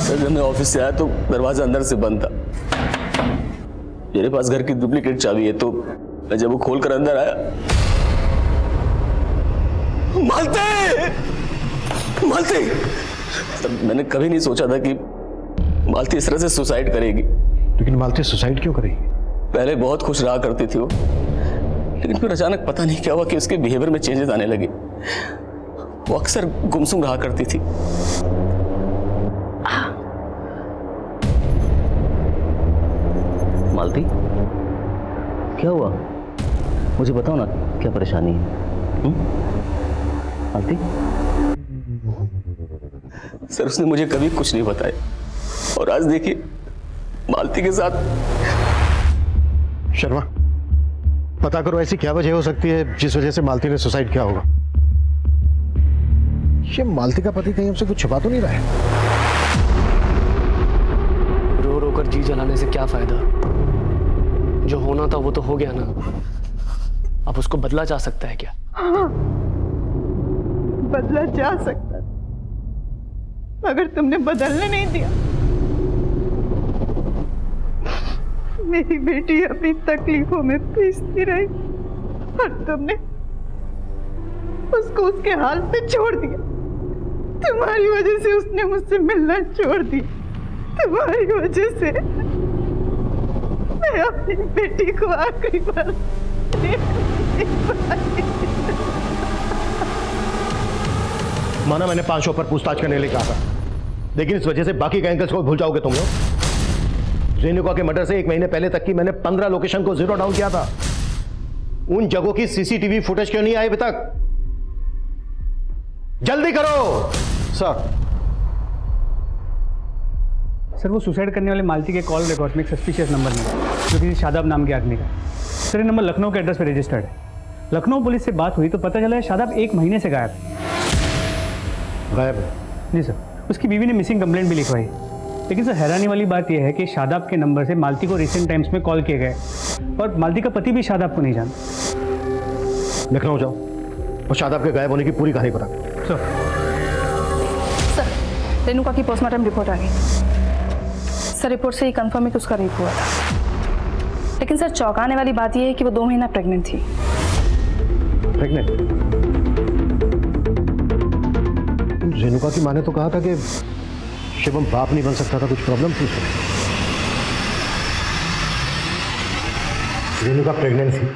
सर, जब मैं ऑफिस से आया तो दरवाजा अंदर से बंद था। मेरे पास घर की डुप्लीकेट चाबी है, तो मैं जब वो खोलकर अंदर आया, मालती! तब मैंने कभी नहीं सोचा था कि मालती इस तरह से सुसाइड करेगी। लेकिन मालती सुसाइड क्यों करेगी? पहले बहुत खुश रहा करती थी वो, लेकिन फिर अचानक पता नहीं क्या हुआ कि उसके बिहेवियर में चेंजेस आने लगे। वो अक्सर गुमसुम रहा करती थी। मालती, क्या हुआ? मुझे बताओ ना, क्या परेशानी है? मालती? सर, उसने मुझे कभी कुछ नहीं बताया, और आज देखिए मालती के साथ। शर्मा, पता करो ऐसी क्या वजह हो सकती है जिस वजह से मालती ने सुसाइड किया होगा। ये मालती का पति कहीं हमसे कुछ छुपा तो नहीं रहा है? रो रो कर जी जलाने से क्या फायदा? जो होना था वो तो हो गया ना। अब उसको बदला जा सकता है क्या? हाँ, बदला जा सकता, मगर तुमने बदलने नहीं दिया। मेरी बेटी अपनी तकलीफों में पीसती रही और तुमने उसको उसके हाल पे छोड़ दिया। तुम्हारी वजह से उसने मुझसे मिलना छोड़ दिया। तुम्हारी वजह से मैं अपनी बेटी को आखिरी बार माना मैंने 5 शो पर पूछताछ करने लिए कहा था, लेकिन इस वजह से बाकी के एंगल्स को भूल जाओगे तुम लोग। रेणुका के मर्डर से 1 महीने पहले तक की मैंने 15 लोकेशन को जीरो डाउन किया था। उन जगहों की सीसीटीवी फुटेज क्यों नहीं आई अभी तक? जल्दी करो। सर, वो सुसाइड करने वाले मालती के कॉल रिकॉर्ड में एक सस्पिशियस नंबर मिला जो किसी शादाब नाम के आदमी का। सर, ये नंबर लखनऊ के एड्रेस पे रजिस्टर्ड है। लखनऊ पुलिस से बात हुई तो पता चला है शादाब 1 महीने से गायब है। जी सर, उसकी बीवी ने मिसिंग कंप्लेंट भी लिखवाई। लेकिन सर, हैरानी वाली बात यह है कि शादाब के नंबर से मालती को रिसेंट टाइम्स में कॉल किए गए और मालती का पति भी शादाब को नहीं जानता। लखनऊ जाओ और शादाब के गायब होने की पूरी कहानी पता करो। सर, रेणुका की पोस्टमार्टम रिपोर्ट आ गई। सर, रिपोर्ट से ही कंफर्म है कि उसका रेप हुआ था। लेकिन सर, चौंकाने वाली बात यह है कि वो 2 महीना प्रेग्नेंट थी। प्रेग्नेंट? रेणुका की माँ ने तो कहा था कि शिवम बाप नहीं बन सकता था, कुछ प्रॉब्लम थी उसमें। रेणुका प्रेग्नेंट थी,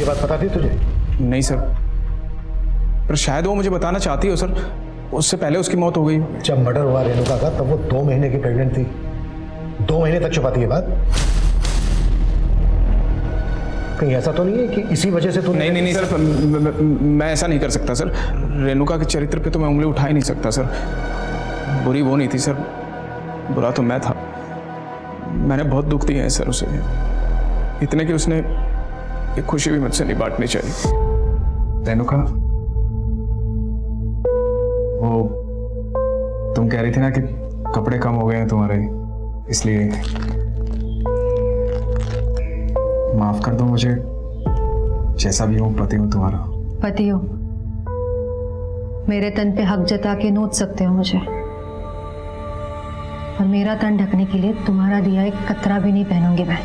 ये बात पता थी तुझे? नहीं सर, पर शायद वो मुझे बताना चाहती हो सर। उससे पहले उसकी मौत हो गई। जब मर्डर हुआ रेणुका का तब वो 2 महीने की प्रेग्नेंट थी। 2 महीने तक छुपाती है बात? कहीं ऐसा तो नहीं है कि इसी वजह से तू? नहीं सर, मैं ऐसा नहीं कर सकता सर। रेणुका के चरित्र पे तो मैं उंगली उठा ही नहीं सकता सर। बुरी वो नहीं थी सर, बुरा तो मैं था। मैंने बहुत दुख दिया है सर उसे, इतने कि उसने एक खुशी भी मुझसे नहीं बांटनी चाहिए। रेणुका, वो तुम कह रही थी ना कि कपड़े कम हो गए हैं तुम्हारे, इसलिए माफ कर दो मुझे। जैसा भी हूँ, पति हूँ तुम्हारा। पति हो मेरे तन पे हक जता के नोच सकते हो मुझे, और मेरा तन ढकने के लिए तुम्हारा दिया एक कतरा भी नहीं पहनूंगी मैं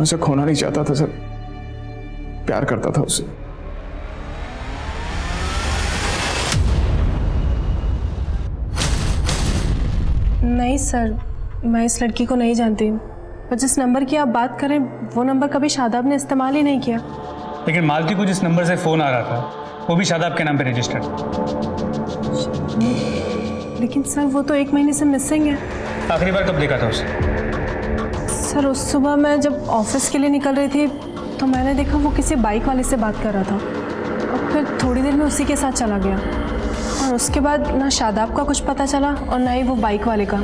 उसे खोना नहीं चाहता था सर, प्यार करता था उससे। नहीं सर, मैं इस लड़की को नहीं जानती, और जिस नंबर की आप बात करें वो नंबर कभी शादाब ने इस्तेमाल ही नहीं किया। लेकिन मालती को जिस नंबर से फ़ोन आ रहा था वो भी शादाब के नाम पे रजिस्टर्ड। लेकिन सर वो तो 1 महीने से मिसिंग है। आखिरी बार कब देखा था उसे? सर उस सुबह मैं जब ऑफिस के लिए निकल रही थी तो मैंने देखा वो किसी बाइक वाले से बात कर रहा था, और फिर थोड़ी देर में उसी के साथ चला गया, और उसके बाद ना शादाब का कुछ पता चला और ना ही वो बाइक वाले का।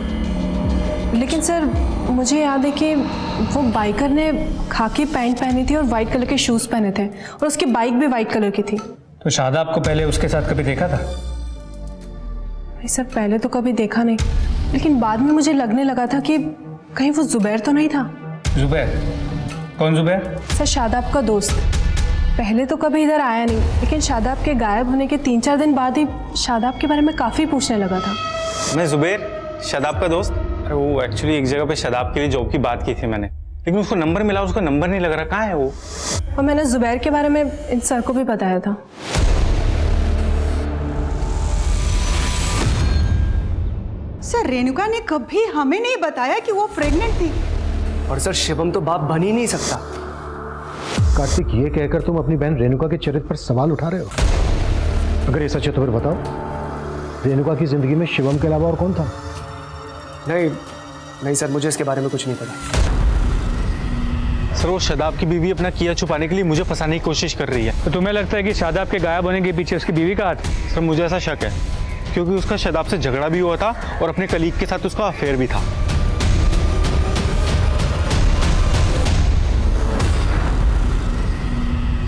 लेकिन सर मुझे याद है कि वो बाइकर ने खाकी पैंट पहनी थी और वाइट कलर के शूज़ पहने थे, और उसकी बाइक भी वाइट कलर की थी। तो शादाब को पहले उसके साथ कभी देखा था? नहीं सर, पहले तो कभी देखा नहीं, लेकिन बाद में मुझे लगने लगा था कि कहीं वो जुबैर तो नहीं था। जुबैर? कौन जुबैर? सर शादाब का दोस्त। पहले तो कभी इधर आया नहीं, लेकिन शादाब के गायब होने के 3-4 दिन बाद ही शादाब के बारे में काफ़ी पूछने लगा था। मैं जुबैर, शादाब का दोस्त। अरे वो एक्चुअली एक जगह पे शादाब के लिए जॉब की बात की थी मैंने, लेकिन उसको नंबर मिला, उसका नंबर नहीं लग रहा, कहाँ है वो? और मैंने जुबैर के बारे में इन सर को भी बताया था। सर रेणुका ने कभी हमें नहीं बताया कि वो प्रेग्नेंट थी। और सर शिवम तो बाप बन ही नहीं सकता। कार्तिक, ये कहकर तुम अपनी बहन रेणुका के चरित्र पर सवाल उठा रहे हो? अगर ये सच है तो फिर बताओ, रेणुका की जिंदगी में शिवम के अलावा और कौन था? नहीं सर, मुझे इसके बारे में कुछ नहीं पता। सर वो शादाब की बीवी अपना किया छुपाने के लिए मुझे फंसाने की कोशिश कर रही है। तो तुम्हें लगता है कि शादाब के गायब होने के पीछे उसकी बीवी का हाथ? सर मुझे ऐसा शक है, क्योंकि उसका शादाब से झगड़ा भी हुआ था और अपने कलीग के साथ उसका अफेयर भी था।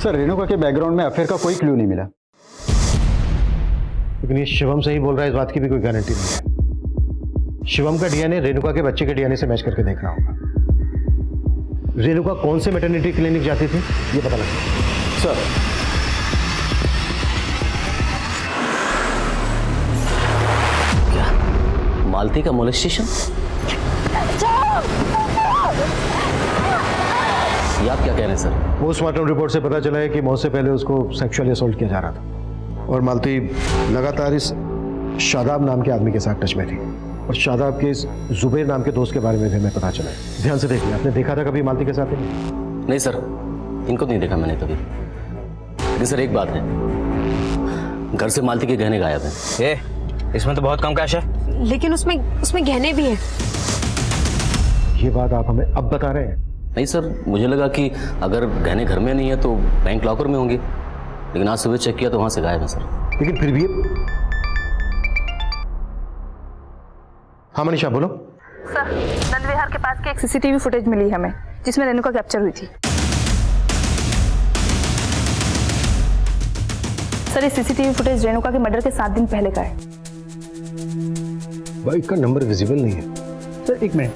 सर रेणुका के बैकग्राउंड में अफेयर का कोई क्लू नहीं मिला। लेकिन ये शिवम से ही बोल रहा है, इस बात की भी कोई गारंटी नहीं है। शिवम का डीएनए रेणुका के बच्चे के डीएनए से मैच करके देखना होगा। रेणुका कौन से मैटरनिटी क्लिनिक जाती थी ये पता लगा। सर क्या मालती का मोलेस्टेशन? ये आप क्या कह रहे हैं सर? पोस्टमार्टम रिपोर्ट से पता चला है कि मौत से पहले उसको सेक्सुअली असॉल्ट किया जा रहा था, और मालती लगातार इस शादाब नाम के आदमी के साथ टच में थी, और शादाब के इस जुबैर नाम के दोस्त के बारे में भी हमें पता चला है। ध्यान से देखिए, आपने देखा था कभी मालती के साथ? नहीं सर, इनको नहीं देखा मैंने कभी। लेकिन सर एक बात है, घर से मालती के गहने गायब हैं। इसमें तो बहुत कम कैश है। लेकिन उसमें गहने भी हैं। ये बात आप हमें अब बता रहे हैं? नहीं सर, मुझे लगा कि अगर गहने घर में नहीं है तो बैंक लॉकर में होंगे, लेकिन आज सुबह चेक किया तो वहां से गायब है सर। लेकिन फिर भी हाँ मनीषा बोलो। सर नंद विहार के पास की एक सीसीटीवी फुटेज मिली हमें, जिसमें रेणुका कैप्चर हुई थी। सर ये सीसीटीवी फुटेज रेणुका के मर्डर के 7 दिन पहले का है। बाइक का नंबर विजिबल नहीं है। सर एक मिनट,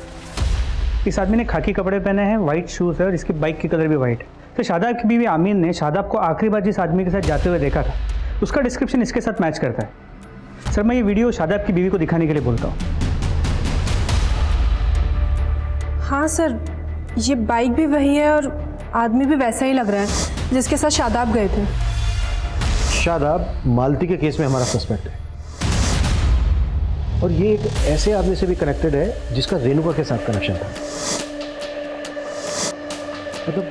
इस आदमी ने खाकी कपड़े पहने हैं, व्हाइट शूज है, और इसकी बाइक की कलर भी व्हाइट है। तो शादाब की बीवी आमीन ने शादाब को आखिरी बार जिस आदमी के साथ जाते हुए देखा था, उसका डिस्क्रिप्शन इसके साथ मैच करता है। सर मैं ये वीडियो शादाब की बीवी को दिखाने के लिए बोलता हूँ। हाँ सर, ये बाइक भी वही है और आदमी भी वैसा ही लग रहा है जिसके साथ शादाब गए थे। शादाब मालती के केस में हमारा सस्पेक्ट है, और ये एक ऐसे आदमी से भी कनेक्टेड है जिसका रेणुका के साथ कनेक्शन था। मतलब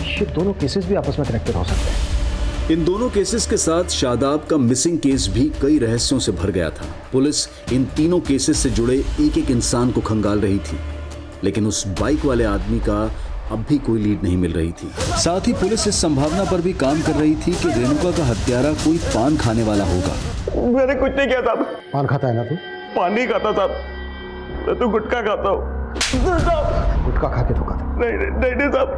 ये दोनों केसेस भी आपस में कनेक्टेड हो सकते हैं। इन दोनों केसेस के साथ शादाब का मिसिंग केस भी कई रहस्यों से भर गया था। पुलिस इन तीनों केसेस से जुड़े एक एक इंसान को खंगाल रही थी, लेकिन उस बाइक वाले आदमी का अब भी कोई लीड नहीं मिल रही थी। साथ ही पुलिस इस संभावना पर भी काम कर रही थी कि रेणुका का हत्यारा कोई पान खाने वाला होगा। मैंने कुछ नहीं किया साहब। पान खाता है ना तू? पान नहीं खाता साहब, मैं तो गुटखा खाता हूँ। गुटखा खा के धोखा था? नहीं साहब,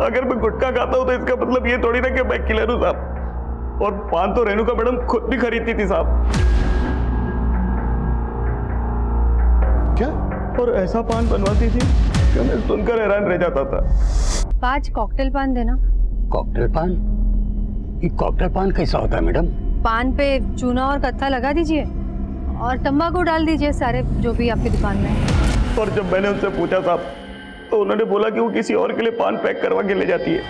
अगर मैं गुटखा खाता हूँ तो इसका मतलब ये थोड़ी ना कि मैं किलर हूँ साहब। और पान तो रेणुका मैडम खुद भी खरीदती थी साहब। क्या? और ऐसा पान बनवाती थी कि मैं सुनकर हैरान रह जाता था। 5 कॉकटेल पान देना। कॉकटेल पान? ये कॉकटेल पान कैसा होता है मैडम? पान पे चूना और कत्था लगा दीजिए और तंबाकू डाल दीजिए सारे जो भी आपकी दुकान में है। और जब मैंने उनसे पूछा साहब तो उन्होंने बोला कि वो किसी और के लिए पान पैक करवा के ले जाती है।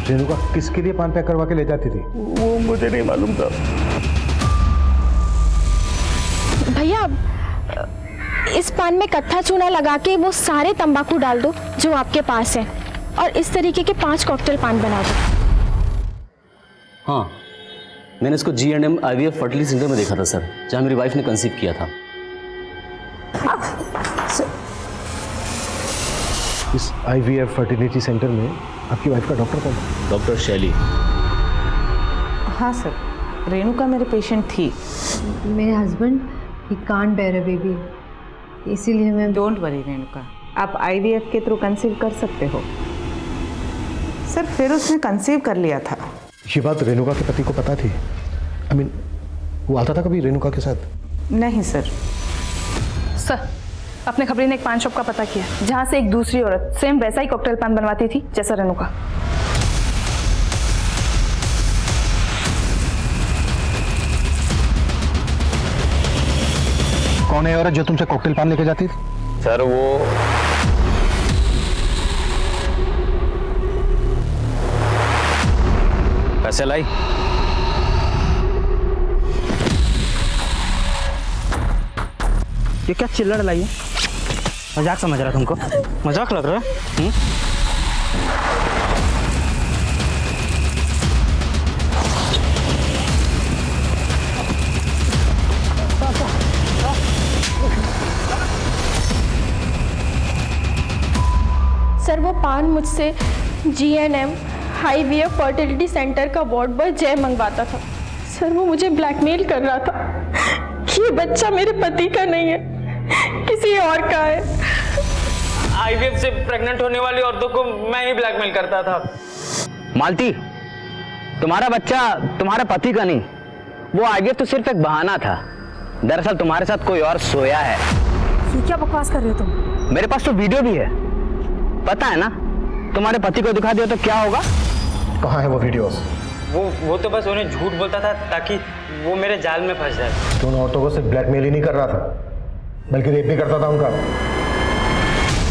रेणुका किसके लिए पान पैक करवा के ले जाती थी? वो मुझे नहीं मालूम था। भैया इस पान में कत्था चूना लगा के वो सारे तंबाकू डाल दो जो आपके पास है और इस तरीके के 5 कॉकटेल पान बना दो। हाँ, मैंने इसको G&M IVF फर्टिलिटी सेंटर में देखा था सर, जहाँ मेरी वाइफ ने कंसीव किया था। इस IVF फर्टिलिटी सेंटर में आपकी वाइफ का डॉक्टर कौन है? डॉक्टर शैली। हाँ सर, रेणुका मेरे पेशेंट थी। मेरे husband he can't bear a baby, इसीलिए मैं। डोंट वरी रेणुका, आप IVF के थ्रू कंसीव कर सकते हो। सर फिर उसने कंसीव कर लिया था। ये बात रेणुका के पति को पता थी? I mean, वो आता था कभी रेणुका के साथ? नहीं सर। सर अपने खबरी ने एक पान शॉप का पता किया जहाँ से एक दूसरी औरत सेम वैसा ही कॉकटेल पान बनवाती थी जैसा रेणुका। कौन है औरत जो तुमसे कॉकटेल पान लेके जाती थी? सर वो पैसे लाई। ये क्या चिल्लड़ लाई है? मजाक समझ रहा तुमको? मजाक लग रहा है? सर वो पान मुझसे G&M IVF फर्टिलिटी सेंटर का वार्ड बॉय जय मंगवाता था। सर वो मुझे ब्लैकमेल कर रहा था कि ये बच्चा मेरे पति का नहीं है, किसी और का है। IVF से प्रेग्नेंट होने वाली औरतों को मैं ही ब्लैकमेल करता था। मालती, तुम्हारा बच्चा तुम्हारे पति का नहीं, वो IVF तो सिर्फ एक बहाना था। दरअसल तुम्हारे साथ कोई और सोया है। ये क्या बकवास कर रहे हो तुम? मेरे पास तो वीडियो भी है, पता है ना? तुम्हारे पति को दिखा दिया तो क्या होगा? कहाँ है वो वीडियोस? वो तो बस उन्हें झूठ बोलता था ताकि वो मेरे जाल में फंस जाए। तो उन औरतों को सिर्फ ब्लैकमेल ही नहीं कर रहा था, बल्कि रेप भी करता था उनका।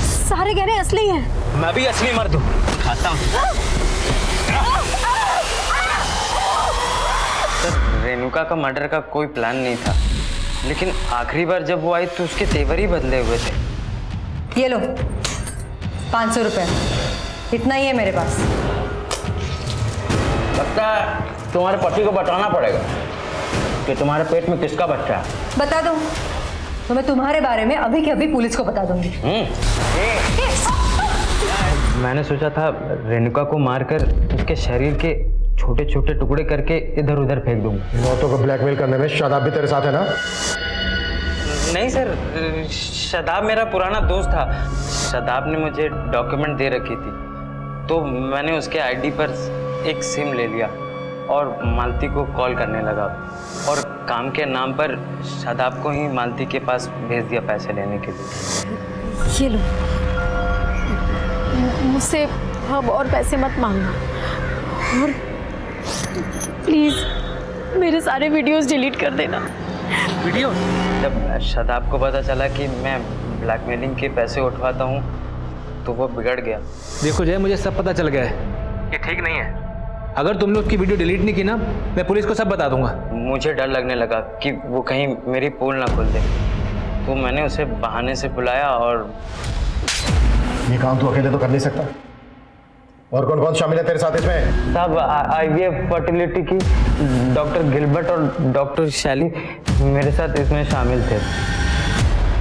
सारे गहरे असली हैं। मैं भी असली मर्द हूँ, खाता हूँ। सर रेणुका का मर्डर का कोई प्लान नहीं था, लेकिन आखिरी बार जब वो आई तो उसके तेवर ही बदले हुए थे। ये लो 500 रुपये, इतना ही है मेरे पास। लगता है तुम्हारे पति को बताना पड़ेगा कि तुम्हारे पेट में किसका बच्चा है। बता दो तो मैं तुम्हारे बारे में अभी के अभी पुलिस को बता दूंगी। मैंने सोचा था रेणुका को मारकर उसके शरीर के छोटे छोटे टुकड़े करके इधर उधर फेंक दूंगा। इन औरतों को ब्लैकमेल करने में शादाब भी तेरे साथ है ना? नहीं सर, शादाब मेरा पुराना दोस्त था। शादाब ने मुझे डॉक्यूमेंट दे रखी थी, तो मैंने उसके आईडी पर एक सिम ले लिया और मालती को कॉल करने लगा और काम के नाम पर शादाब को ही मालती के पास भेज दिया पैसे लेने के लिए। ये लो, मुझसे अब और पैसे मत मांगना और प्लीज मेरे सारे वीडियोस डिलीट कर देना। वीडियो? जब शादाब को पता चला कि मैं ब्लैकमेलिंग के पैसे उठवाता हूँ तो वो बिगड़ गया। देखो जय, मुझे सब पता चल गया है, ये ठीक नहीं है। अगर तुमने उसकी वीडियो डिलीट नहीं की ना, मैं पुलिस को सब बता दूंगा। मुझे डर लगने लगा कि वो कहीं मेरी पोल ना खोल दे, तो मैंने उसे बहाने से बुलाया और ये काम तू अकेले तो कर नहीं सकता। और कौन कौन शामिल है तेरे साथ इसमें? साहब IVF फर्टिलिटी की डॉक्टर गिलबर्ट और डॉक्टर शैली मेरे साथ इसमें शामिल थे।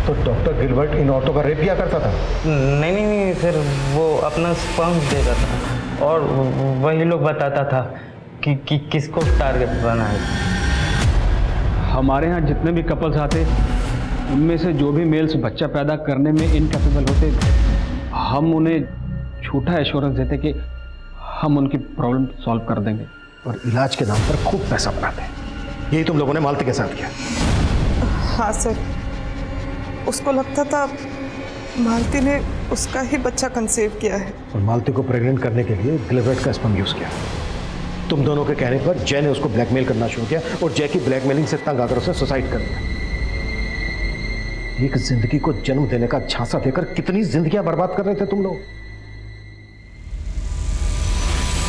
तो डॉक्टर गिलबर्ट इन औरतों का रेप किया करता था? नहीं सर, वो अपना स्पर्म देता था और वही लोग बताता था कि किसको टारगेट बनाए। हमारे यहाँ जितने भी कपल्स आते, उनमें से जो भी मेल्स बच्चा पैदा करने में इनकैपेबल होते, हम उन्हें झूठा एश्योरेंस देते कि हम उनकी प्रॉब्लम सॉल्व कर देंगे। और इलाज के नाम पर खूब पैसा बनाते हैं। यही तुम लोगों ने मालती के साथ किया? हाँ सर, उसको लगता था मालती ने उसका ही बच्चा कंसीव किया है। और मालती को प्रेग्नेंट करने के लिए गिलबर्ट का स्पर्म यूज किया। तुम दोनों के कहने पर जय ने उसको ब्लैकमेल करना शुरू किया और जय की ब्लैकमेलिंग से तंग आकर उसने सुसाइड कर लिया। एक जिंदगी को जन्म देने का झांसा देकर कितनी जिंदगियां बर्बाद कर रहे थे तुम लोग।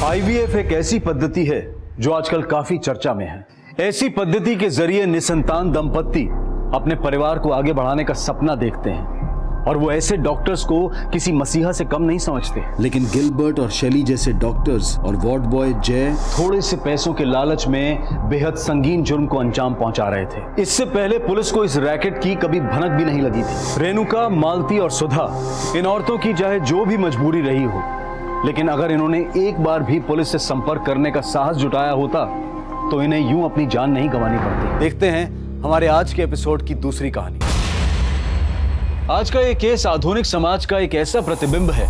IVF एक ऐसी पद्धति है जो आजकल काफी चर्चा में है। ऐसी पद्धति के जरिए निसंतान दंपत्ति अपने परिवार को आगे बढ़ाने का सपना देखते हैं और वो ऐसे डॉक्टर्स को किसी मसीहा से कम नहीं समझते। लेकिन गिलबर्ट और शेली जैसे डॉक्टर्स और वार्ड बॉय जय थोड़े से पैसों के लालच में बेहद संगीन जुर्म को अंजाम पहुंचा रहे थे। इससे पहले पुलिस को इस रैकेट की कभी भनक भी नहीं लगी थी। रेणुका, मालती और सुधा, इन औरतों की चाहे जो भी मजबूरी रही हो, लेकिन अगर इन्होंने एक बार भी पुलिस से संपर्क करने का साहस जुटाया होता तो इन्हें यूं अपनी जान नहीं गंवानी पड़ती। देखते हैं हमारे आज के एपिसोड की दूसरी कहानी। आज का ये केस आधुनिक समाज का एक ऐसा प्रतिबिंब है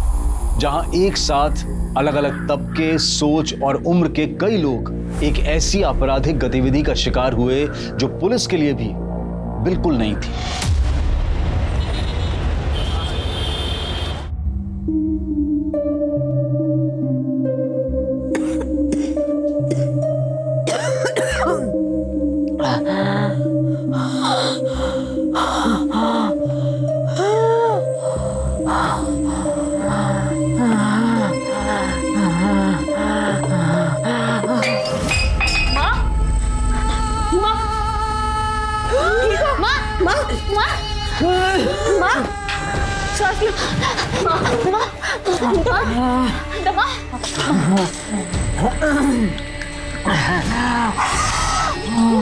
जहां एक साथ अलग अलग तबके, सोच और उम्र के कई लोग एक ऐसी आपराधिक गतिविधि का शिकार हुए जो पुलिस के लिए भी बिल्कुल नहीं थी।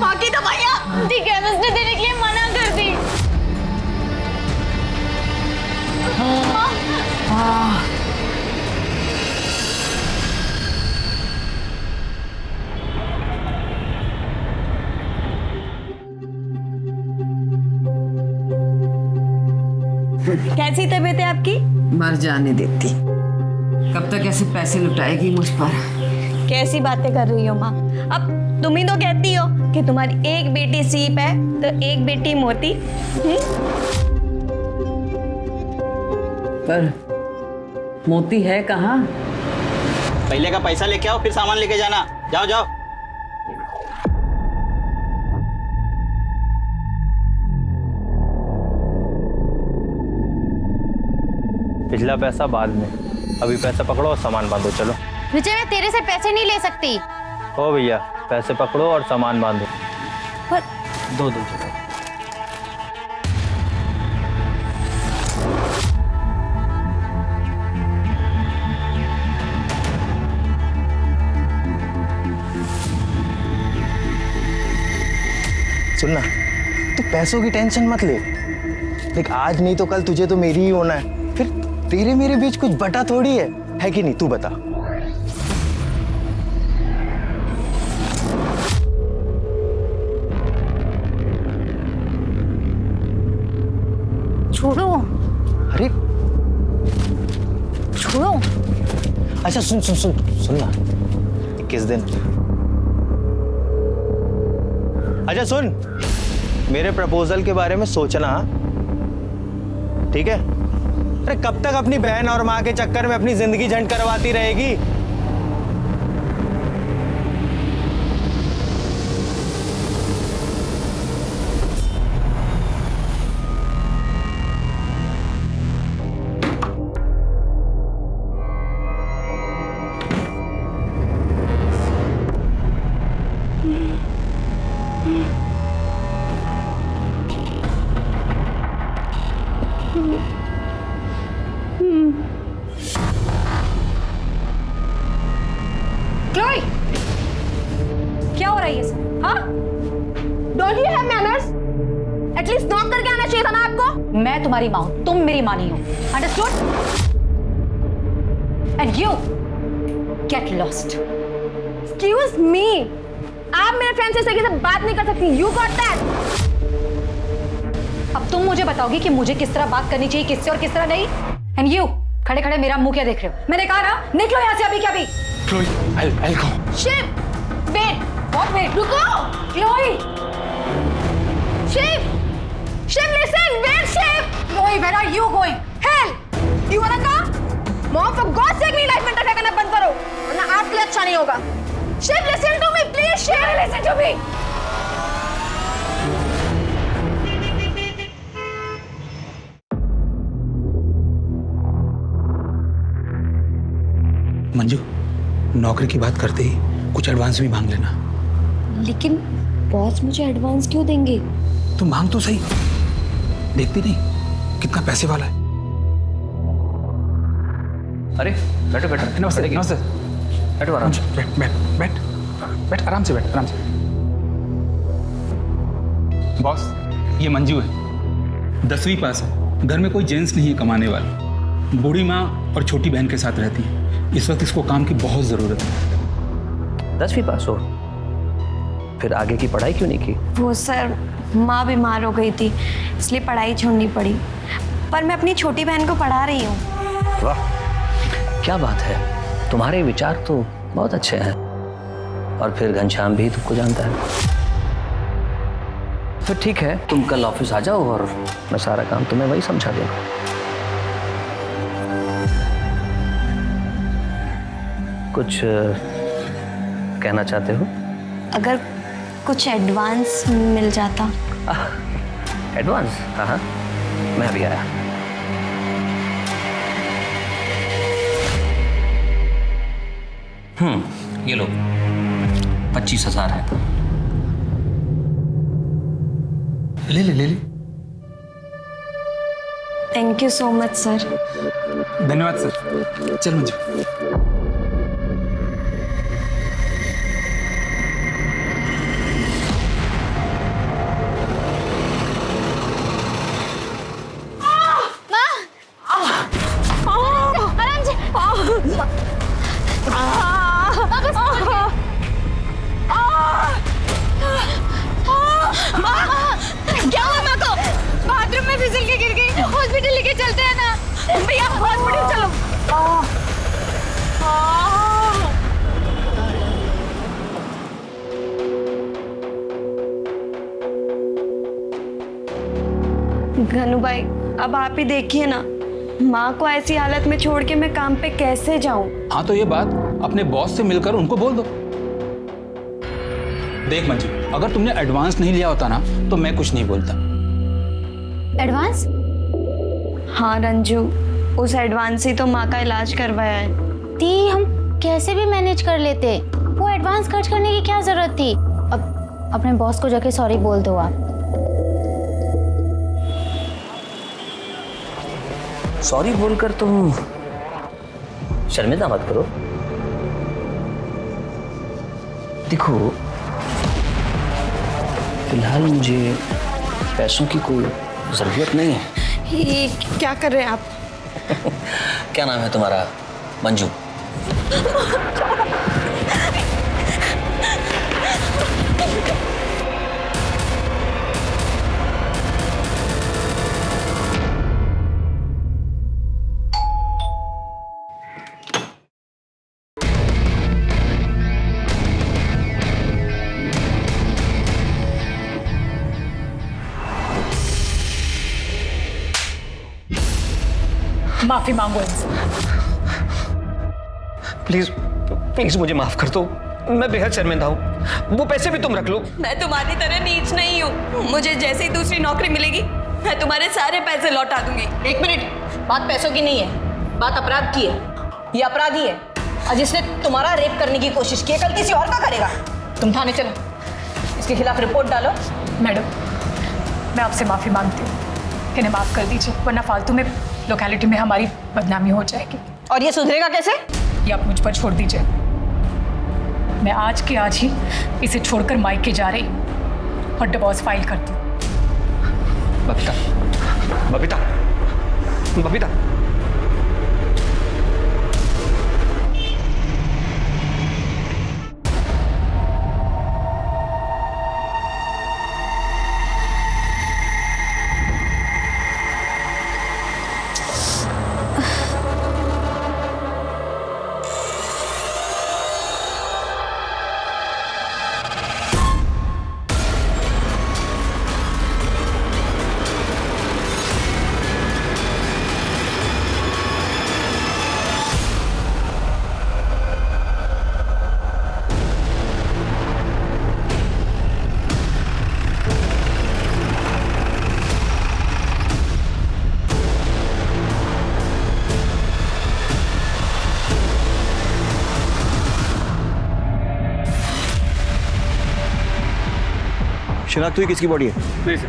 माँ की दवाइयाँ दी केमिस्ट ने देने के लिए मना कर दी। कैसी तबीयत है आपकी? मर जाने देती। कब तक ऐसे पैसे लुटाएगी मुझ पर? कैसी बातें कर रही हो माँ? अब तुम ही तो कहती हो कि तुम्हारी एक बेटी सीप है तो एक बेटी मोती। पर मोती है कहाँ? पहले का पैसा लेके आओ, फिर सामान लेके जाना। जाओ जाओ। पिछला पैसा बाद में, अभी पैसा पकड़ो और सामान बांधो। चलो विजय, मैं तेरे से पैसे नहीं ले सकती। ओ भैया, पैसे पकड़ो और सामान बांधो। पर दो चलो। सुनना, तू पैसों की टेंशन मत ले। देख, आज नहीं तो कल तुझे तो मेरी ही होना है। फिर तेरे मेरे बीच कुछ बटा थोड़ी है कि नहीं? तू बता। छोड़ो। अरे छोड़ो। अच्छा सुन ना, 21 दिन। अच्छा सुन, मेरे प्रपोजल के बारे में सोचना, ठीक है? अरे कब तक अपनी बहन और माँ के चक्कर में अपनी जिंदगी झंड करवाती रहेगी? क्लोई, क्या हो रहा है ये सब? हाँ? Don't you have manners? At least knock करके आना चाहिए था ना आपको। मैं तुम्हारी माँ हूं, तुम मेरी माँ नहीं हो। Understood? And you get lost. Excuse me, आप मेरे फ्रेंड से सही से बात नहीं कर सकती। You got that? अब तुम मुझे बताओगी कि मुझे किस तरह बात करनी चाहिए, किससे और किस तरह नहीं। एंड यू खड़े खड़े मेरा मुंह क्या देख रहे हो? मैंने कहा ना, निकलो यहाँ से अभी क्या भी। Chloe, I'll go. Shiv, wait, what wait? रुको। Chloe, Shiv, Shiv listen, wait Shiv. Chloe, where are you going? Hell, you want to come? Mom, for God's sake मेरी लाइफ में इंटरफेयर करना बंद करो, वरना आपके लिए अच्छा नहीं होगा। Shiv listen to me please, Shiv listen to me. Manju, नौकरी की बात करते ही कुछ एडवांस भी मांग लेना। लेकिन बॉस मुझे एडवांस क्यों देंगे? तो मांग तो सही, देखती नहीं कितना पैसे वाला है। अरे बैठो बैठो। नमस्ते नमस्ते। बैठो आराम से। बैठ बैठ बैठ बैठ, आराम से बैठ, आराम से। बॉस, ये मंजू है, 10वीं पास है, घर में कोई जेंट्स नहीं है कमाने वाला, बूढ़ी माँ और छोटी बहन के साथ रहती है। इस वक्त इसको काम की बहुत ज़रूरत है। 10वीं पास हो, फिर आगे की पढ़ाई क्यों नहीं की? वो सर, माँ बीमार हो गई थी इसलिए पढ़ाई छोड़नी पड़ी, पर मैं अपनी छोटी बहन को पढ़ा रही हूँ। वाह, क्या बात है, तुम्हारे विचार तो बहुत अच्छे हैं। और फिर घनश्याम भी तुमको जानता है। तो ठीक है, तुम कल ऑफिस आ जाओ और मैं सारा काम तुम्हें वही समझा दूंगा। कुछ कहना चाहते हो? अगर कुछ एडवांस मिल जाता। एडवांस? हाँ हाँ, मैं अभी आया। ये लो, 25,000 है। ले ले ले ले। Thank you so much sir. धन्यवाद सर। चल मंजू। क्या हुआ माँ को? बाथरूम में फिसल के गिर गई, हॉस्पिटल लेके चलते हैं ना भैया, हॉस्पिटल चलो। घनु भाई, अब आप ही देखिए ना, माँ को ऐसी हालत में छोड़ के मैं काम पे कैसे जाऊं? हाँ, तो ये बात अपने बॉस से मिलकर उनको बोल दो। देख मंजू, अगर तुमने एडवांस नहीं लिया होता ना तो मैं कुछ नहीं बोलता। एडवांस? हाँ रंजू, उस एडवांस से तो माँ का इलाज करवाया है। ती हम कैसे भी मैनेज कर लेते, वो एडवांस खर्च करने की क्या जरूरत थी? अब अपने बॉस को जाके सॉरी बोल दो आप। सॉरी बोलकर तुम शर्मिंदा मत करो। देखो, फिलहाल मुझे पैसों की कोई जरूरत नहीं है। ये क्या कर रहे हैं आप? क्या नाम है तुम्हारा? मंजू। माफी मांगो इनसे। प्लीज प्लीज मुझे माफ कर दो, मैं बेहद शर्मिंदा हूँ। वो पैसे भी तुम रख लो। मैं तुम्हारी तरह नीच नहीं हूँ, मुझे जैसे ही दूसरी नौकरी मिलेगी मैं तुम्हारे सारे पैसे लौटा दूंगी। एक मिनट, बात पैसों की नहीं है, बात अपराध की है। ये अपराधी है और जिसने तुम्हारा रेप करने की कोशिश की है, कल किसी और का करेगा। तुम थाने चलो, इसके खिलाफ रिपोर्ट डालो। मैडम, मैं आपसे माफी मांगती हूँ, इन्हें माफ कर दीजिए, वरना फालतू में लोकेलिटी में हमारी बदनामी हो जाएगी। और ये सुधरेगा कैसे? ये आप मुझ पर छोड़ दीजिए। मैं आज के आज ही इसे छोड़कर मायके जा रही और डिवोर्स फाइल करती हूँ। बबीता, बबीता, बबीता। शिनाख्त हुई किसकी बॉडी है? नहीं सर,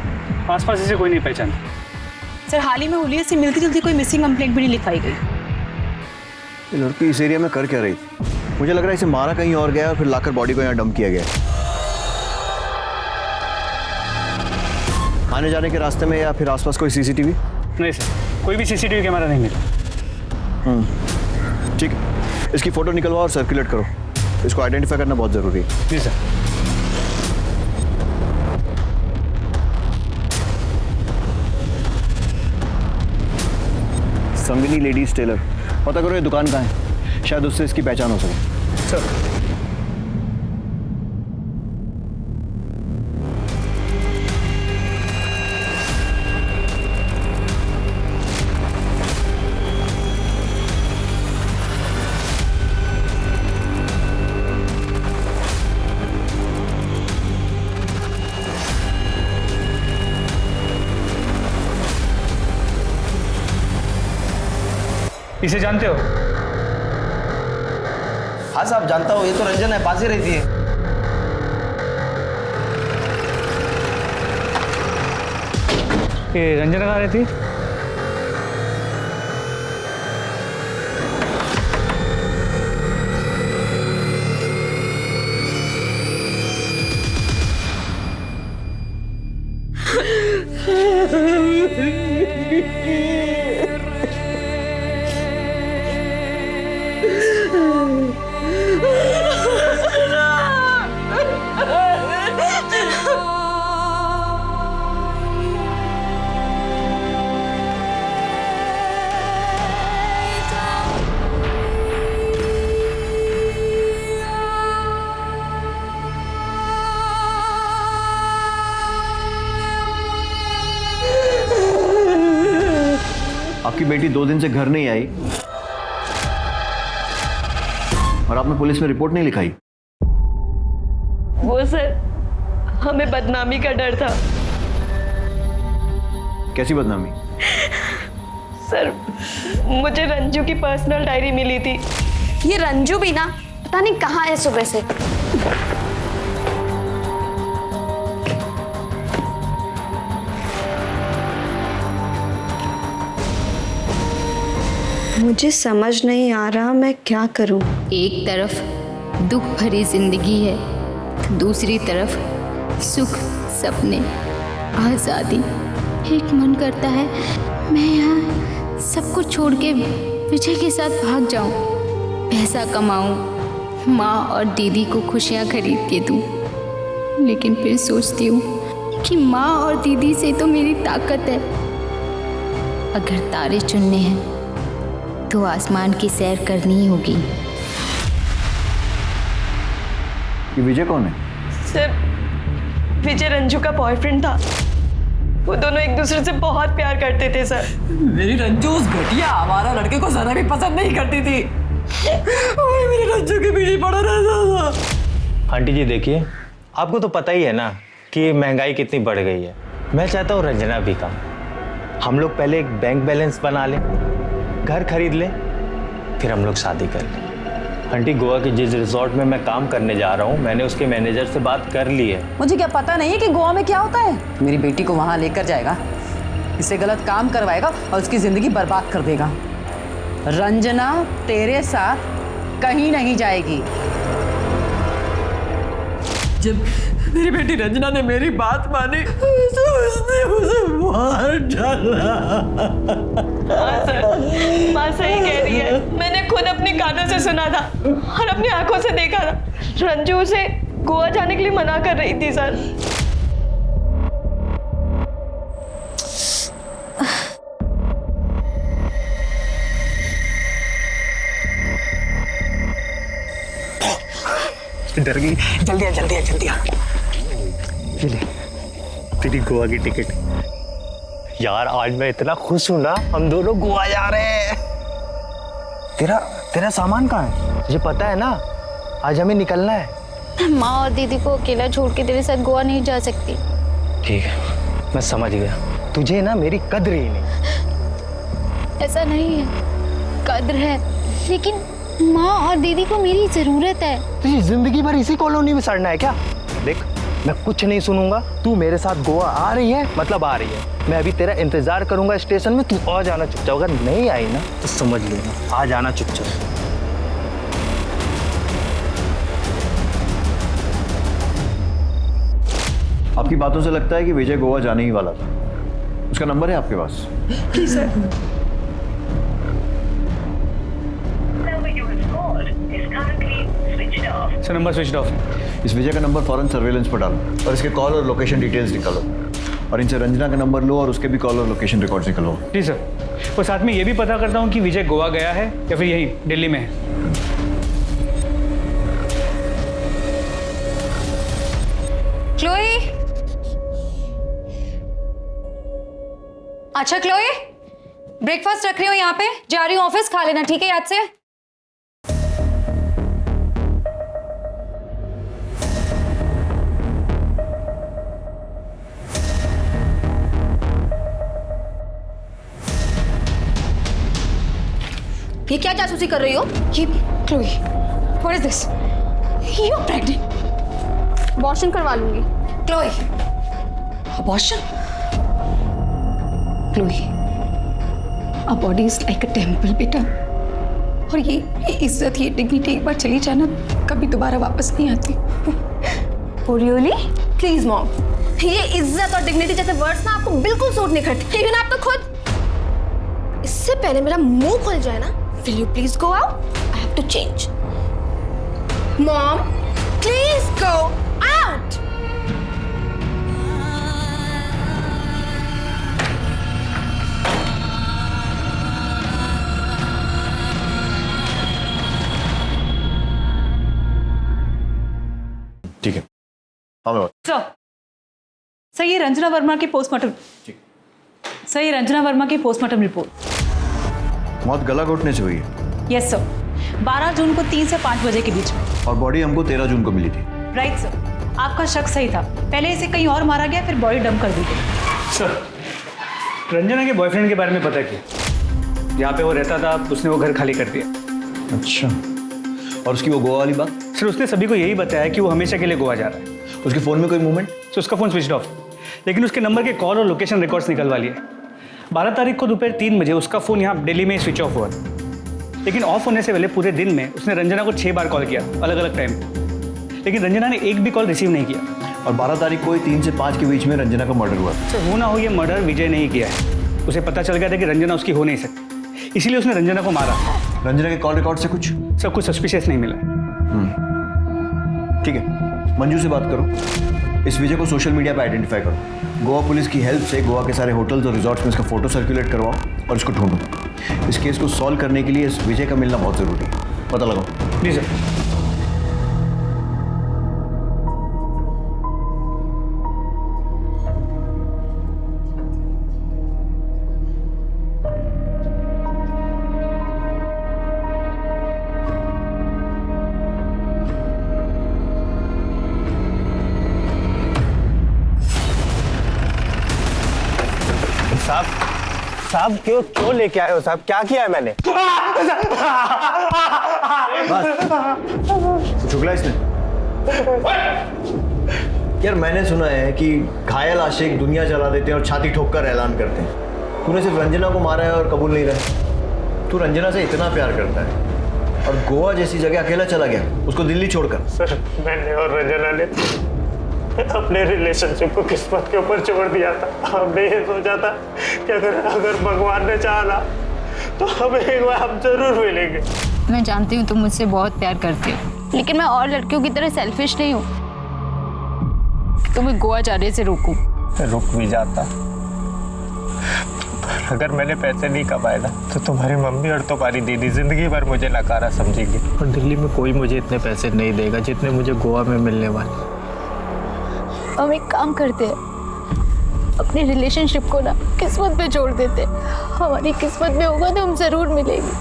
आसपास इसे कोई नहीं पहचानता। सर हाल ही में हुलिया से मिलती जुलती कोई मिसिंग कंप्लेंट भी नहीं लिखाई गई। ये लड़की इस एरिया में कर क्या रही थी? मुझे लग रहा है इसे मारा कहीं और गया और फिर लाकर बॉडी को यहाँ डंप किया गया। आने जाने के रास्ते में या फिर आसपास कोई सीसीटीवी? नहीं सर, कोई भी सीसीटीवी कैमरा नहीं मिला। ठीक है, इसकी फोटो निकलवाओ और सर्कुलेट करो। इसको आइडेंटिफाई करना बहुत जरूरी है। जी सर। संगिनी लेडीज टेलर, पता करो ये दुकान कहाँ है, शायद उससे इसकी पहचान हो सके। सर इसे जानते हो? हाँ साहब जानता हूँ, ये तो रंजन है, पास ही रहती है। ये रंजन कहाँ रहती? आपकी बेटी 2 दिन से घर नहीं आई और आपने पुलिस में रिपोर्ट नहीं लिखाई। वो सर, हमें बदनामी का डर था। कैसी बदनामी? सर मुझे रंजू की पर्सनल डायरी मिली थी। ये रंजू भी ना पता नहीं कहाँ है सुबह से। मुझे समझ नहीं आ रहा मैं क्या करूं। एक तरफ दुख भरी जिंदगी है, दूसरी तरफ सुख, सपने, आज़ादी। एक मन करता है मैं यहाँ सब कुछ छोड़ के विजय के साथ भाग जाऊं, पैसा कमाऊं, माँ और दीदी को खुशियाँ खरीद के दूं। लेकिन फिर सोचती हूँ कि माँ और दीदी से तो मेरी ताकत है। अगर तारे चुनने हैं तो आसमान की सैर करनी ही होगी। ये विजय कौन है? सर विजय रंजू का बॉयफ्रेंड था। वो दोनों एक दूसरे से बहुत प्यार करते थे सर। मेरी रंजू उस घटिया हमारा लड़के को जरा भी पसंद नहीं करती थी। वही मेरे रंजू के पीछे पड़ा रहता था। आंटी जी देखिए, आपको तो पता ही है ना कि महंगाई कितनी बढ़ गई है। मैं चाहता हूँ रंजना भी का हम लोग पहले एक बैंक बैलेंस बना लें, घर खरीद लें, फिर हम लोग शादी कर लें। आंटी गोवा के जिस रिजॉर्ट में मैं काम करने जा रहा हूँ, मैंने उसके मैनेजर से बात कर ली है। मुझे क्या पता नहीं है कि गोवा में क्या होता है। मेरी बेटी को वहां लेकर जाएगा, इससे गलत काम करवाएगा और उसकी जिंदगी बर्बाद कर देगा। रंजना तेरे साथ कहीं नहीं जाएगी। जब मेरी बेटी रंजना ने मेरी बात मानी तो उसने मुझे मार डाला। माँ सही कह रही है, मैंने खुद अपने कानों से सुना था और अपनी आंखों से देखा था। रंजू उसे गोवा जाने के लिए मना कर रही थी सर। डर गई। जल्दी आ जल्दी आ जल्दी आ। ये ले तेरी गोवा की टिकट। यार आज मैं इतना खुश हूं ना, हम दोनों गोवा जा रहे हैं। तेरा सामान कहाँ है? मुझे पता है ना, आज हमें निकलना है। माँ और दीदी को अकेला छोड़ के तेरे साथ गोवा नहीं जा सकती। ठीक है, मैं समझ गया। तुझे ना मेरी कद्र ही नहीं। ऐसा नहीं है, कद्र है, लेकिन माँ और दीदी को मेरी जरूरत है। तुझे जिंदगी भर इसी कॉलोनी में सड़ना है क्या? देख मैं कुछ नहीं सुनूंगा। तू मेरे साथ गोवा आ रही है मतलब आ रही है। मैं अभी तेरा इंतजार करूंगा स्टेशन में, तू आ जाना चुपचाप। अगर नहीं आई ना तो समझ लेना, आ जाना चुपचाप। आपकी बातों से लगता है कि विजय गोवा जाने ही वाला था। उसका नंबर है आपके पास? Please sir. Sir number switch off. इस विजय का नंबर फौरन सर्वेलेंस पर डालो और इसके कॉल और लोकेशन डिटेल्स निकालो, और इनसे रंजना का नंबर लो और उसके भी कॉल और लोकेशन रिकॉर्ड्स निकलो। जी सर। और साथ में ये भी पता करता हूँ कि विजय गोवा गया है या फिर यहीं दिल्ली में है। क्लोई। अच्छा क्लोई, ब्रेकफास्ट रख रही हूँ यहाँ पे, जा रही हूँ ऑफिस, खा लेना ठीक है याद से। ये क्या जासूसी कर रही हो? ये Chloe, what is this? You are pregnant. Abortion करवा लूंगी। Chloe, abortion? Chloe, a body is like a temple बेटा, और ये इज्जत, ये डिग्निटी एक बार चली जाना कभी दोबारा वापस नहीं आती। रियली? प्लीज मॉम, ये इज्जत और डिग्निटी जैसे वर्ड्स ना आपको बिल्कुल सूट नहीं करते। इवन आप तो खुद। इससे पहले मेरा मुंह खुल जाए ना, will you please go out? I have to change. Mom, please go out. ठीक है। हाँ सर ये रंजना वर्मा की पोस्टमार्टम। सर ये रंजना वर्मा की पोस्टमार्टम रिपोर्ट। मौत गला घोटने से हुई है। यस सर, 12 जून को 3 से 5 बजे के बीच में। और बॉडी हमको 13 जून को मिली थी। राइट सर, आपका शक सही था। पहले इसे कहीं और मारा गया, फिर बॉडी डंप कर दी गई। सर रंजना के बॉयफ्रेंड के बारे में पता किया, जहाँ पे वो रहता था उसने वो घर खाली कर दिया। अच्छा, और उसकी वो गोवा वाली बात? सर उसने सभी को यही बताया कि वो हमेशा के लिए गोवा जा रहा है। उसके फ़ोन में कोई मूवमेंट? सर उसका फ़ोन स्विच ऑफ, लेकिन उसके नंबर के कॉल और लोकेशन रिकॉर्ड्स निकलवा लिए। 12 तारीख को दोपहर 3 बजे उसका फ़ोन यहाँ दिल्ली में स्विच ऑफ हुआ, लेकिन ऑफ होने से पहले पूरे दिन में उसने रंजना को 6 बार कॉल किया अलग अलग टाइम, लेकिन रंजना ने एक भी कॉल रिसीव नहीं किया। और 12 तारीख को 3 से 5 के बीच में रंजना का मर्डर हुआ। सर हो ना हो ये मर्डर विजय ने ही किया है। उसे पता चल गया था कि रंजना उसकी हो नहीं सकती, इसीलिए उसने रंजना को मारा। रंजना के कॉल रिकॉर्ड से कुछ? सब कुछ सस्पिशियस नहीं मिला। ठीक है, मंजू से बात करो, इस विजय को सोशल मीडिया पे आइडेंटिफाई करो। गोवा पुलिस की हेल्प से गोवा के सारे होटल्स और रिजॉर्ट्स में इसका फोटो सर्कुलेट करवाओ और इसको ढूंढो। इस केस को सॉल्व करने के लिए इस विजय का मिलना बहुत ज़रूरी है। पता लगाओ। जी सर। साहब क्यों लेके आए हो साहब? क्या किया है मैंने? कुछ उगला इसने? यार मैंने सुना है कि घायल आशिक दुनिया जला देते हैं और छाती ठोक कर ऐलान करते हैं। तूने सिर्फ रंजना को मारा है और कबूल नहीं रहा। तू रंजना से इतना प्यार करता है और गोवा जैसी जगह अकेला चला गया, उसको दिल्ली छोड़कर। सर मैंने और रंजना ने अपने रिलेशनशिप को किस्मत के ऊपर छोड़ दिया था। हमने ये सोचा था कि अगर भगवान ने चाहा तो हमें एक बार हम जरूर मिलेंगे। मैं जानती हूँ तुम मुझसे बहुत प्यार करते हो, लेकिन मैं और लड़कियों की तरह सेल्फिश नहीं हूँ तुम्हें गोवा जाने से रोकूं। रुक भी जाता, पर अगर मैंने पैसे नहीं कमाए ना तो तुम्हारी मम्मी और तुम्हारी दीदी जिंदगी भर मुझे नकारा समझेगी। और दिल्ली में कोई मुझे इतने पैसे नहीं देगा जितने मुझे गोवा में मिलने वाले। हम एक काम करते हैं, अपनी रिलेशनशिप को ना किस्मत पे छोड़ देते। हमारी किस्मत में होगा तो हम जरूर मिलेंगे।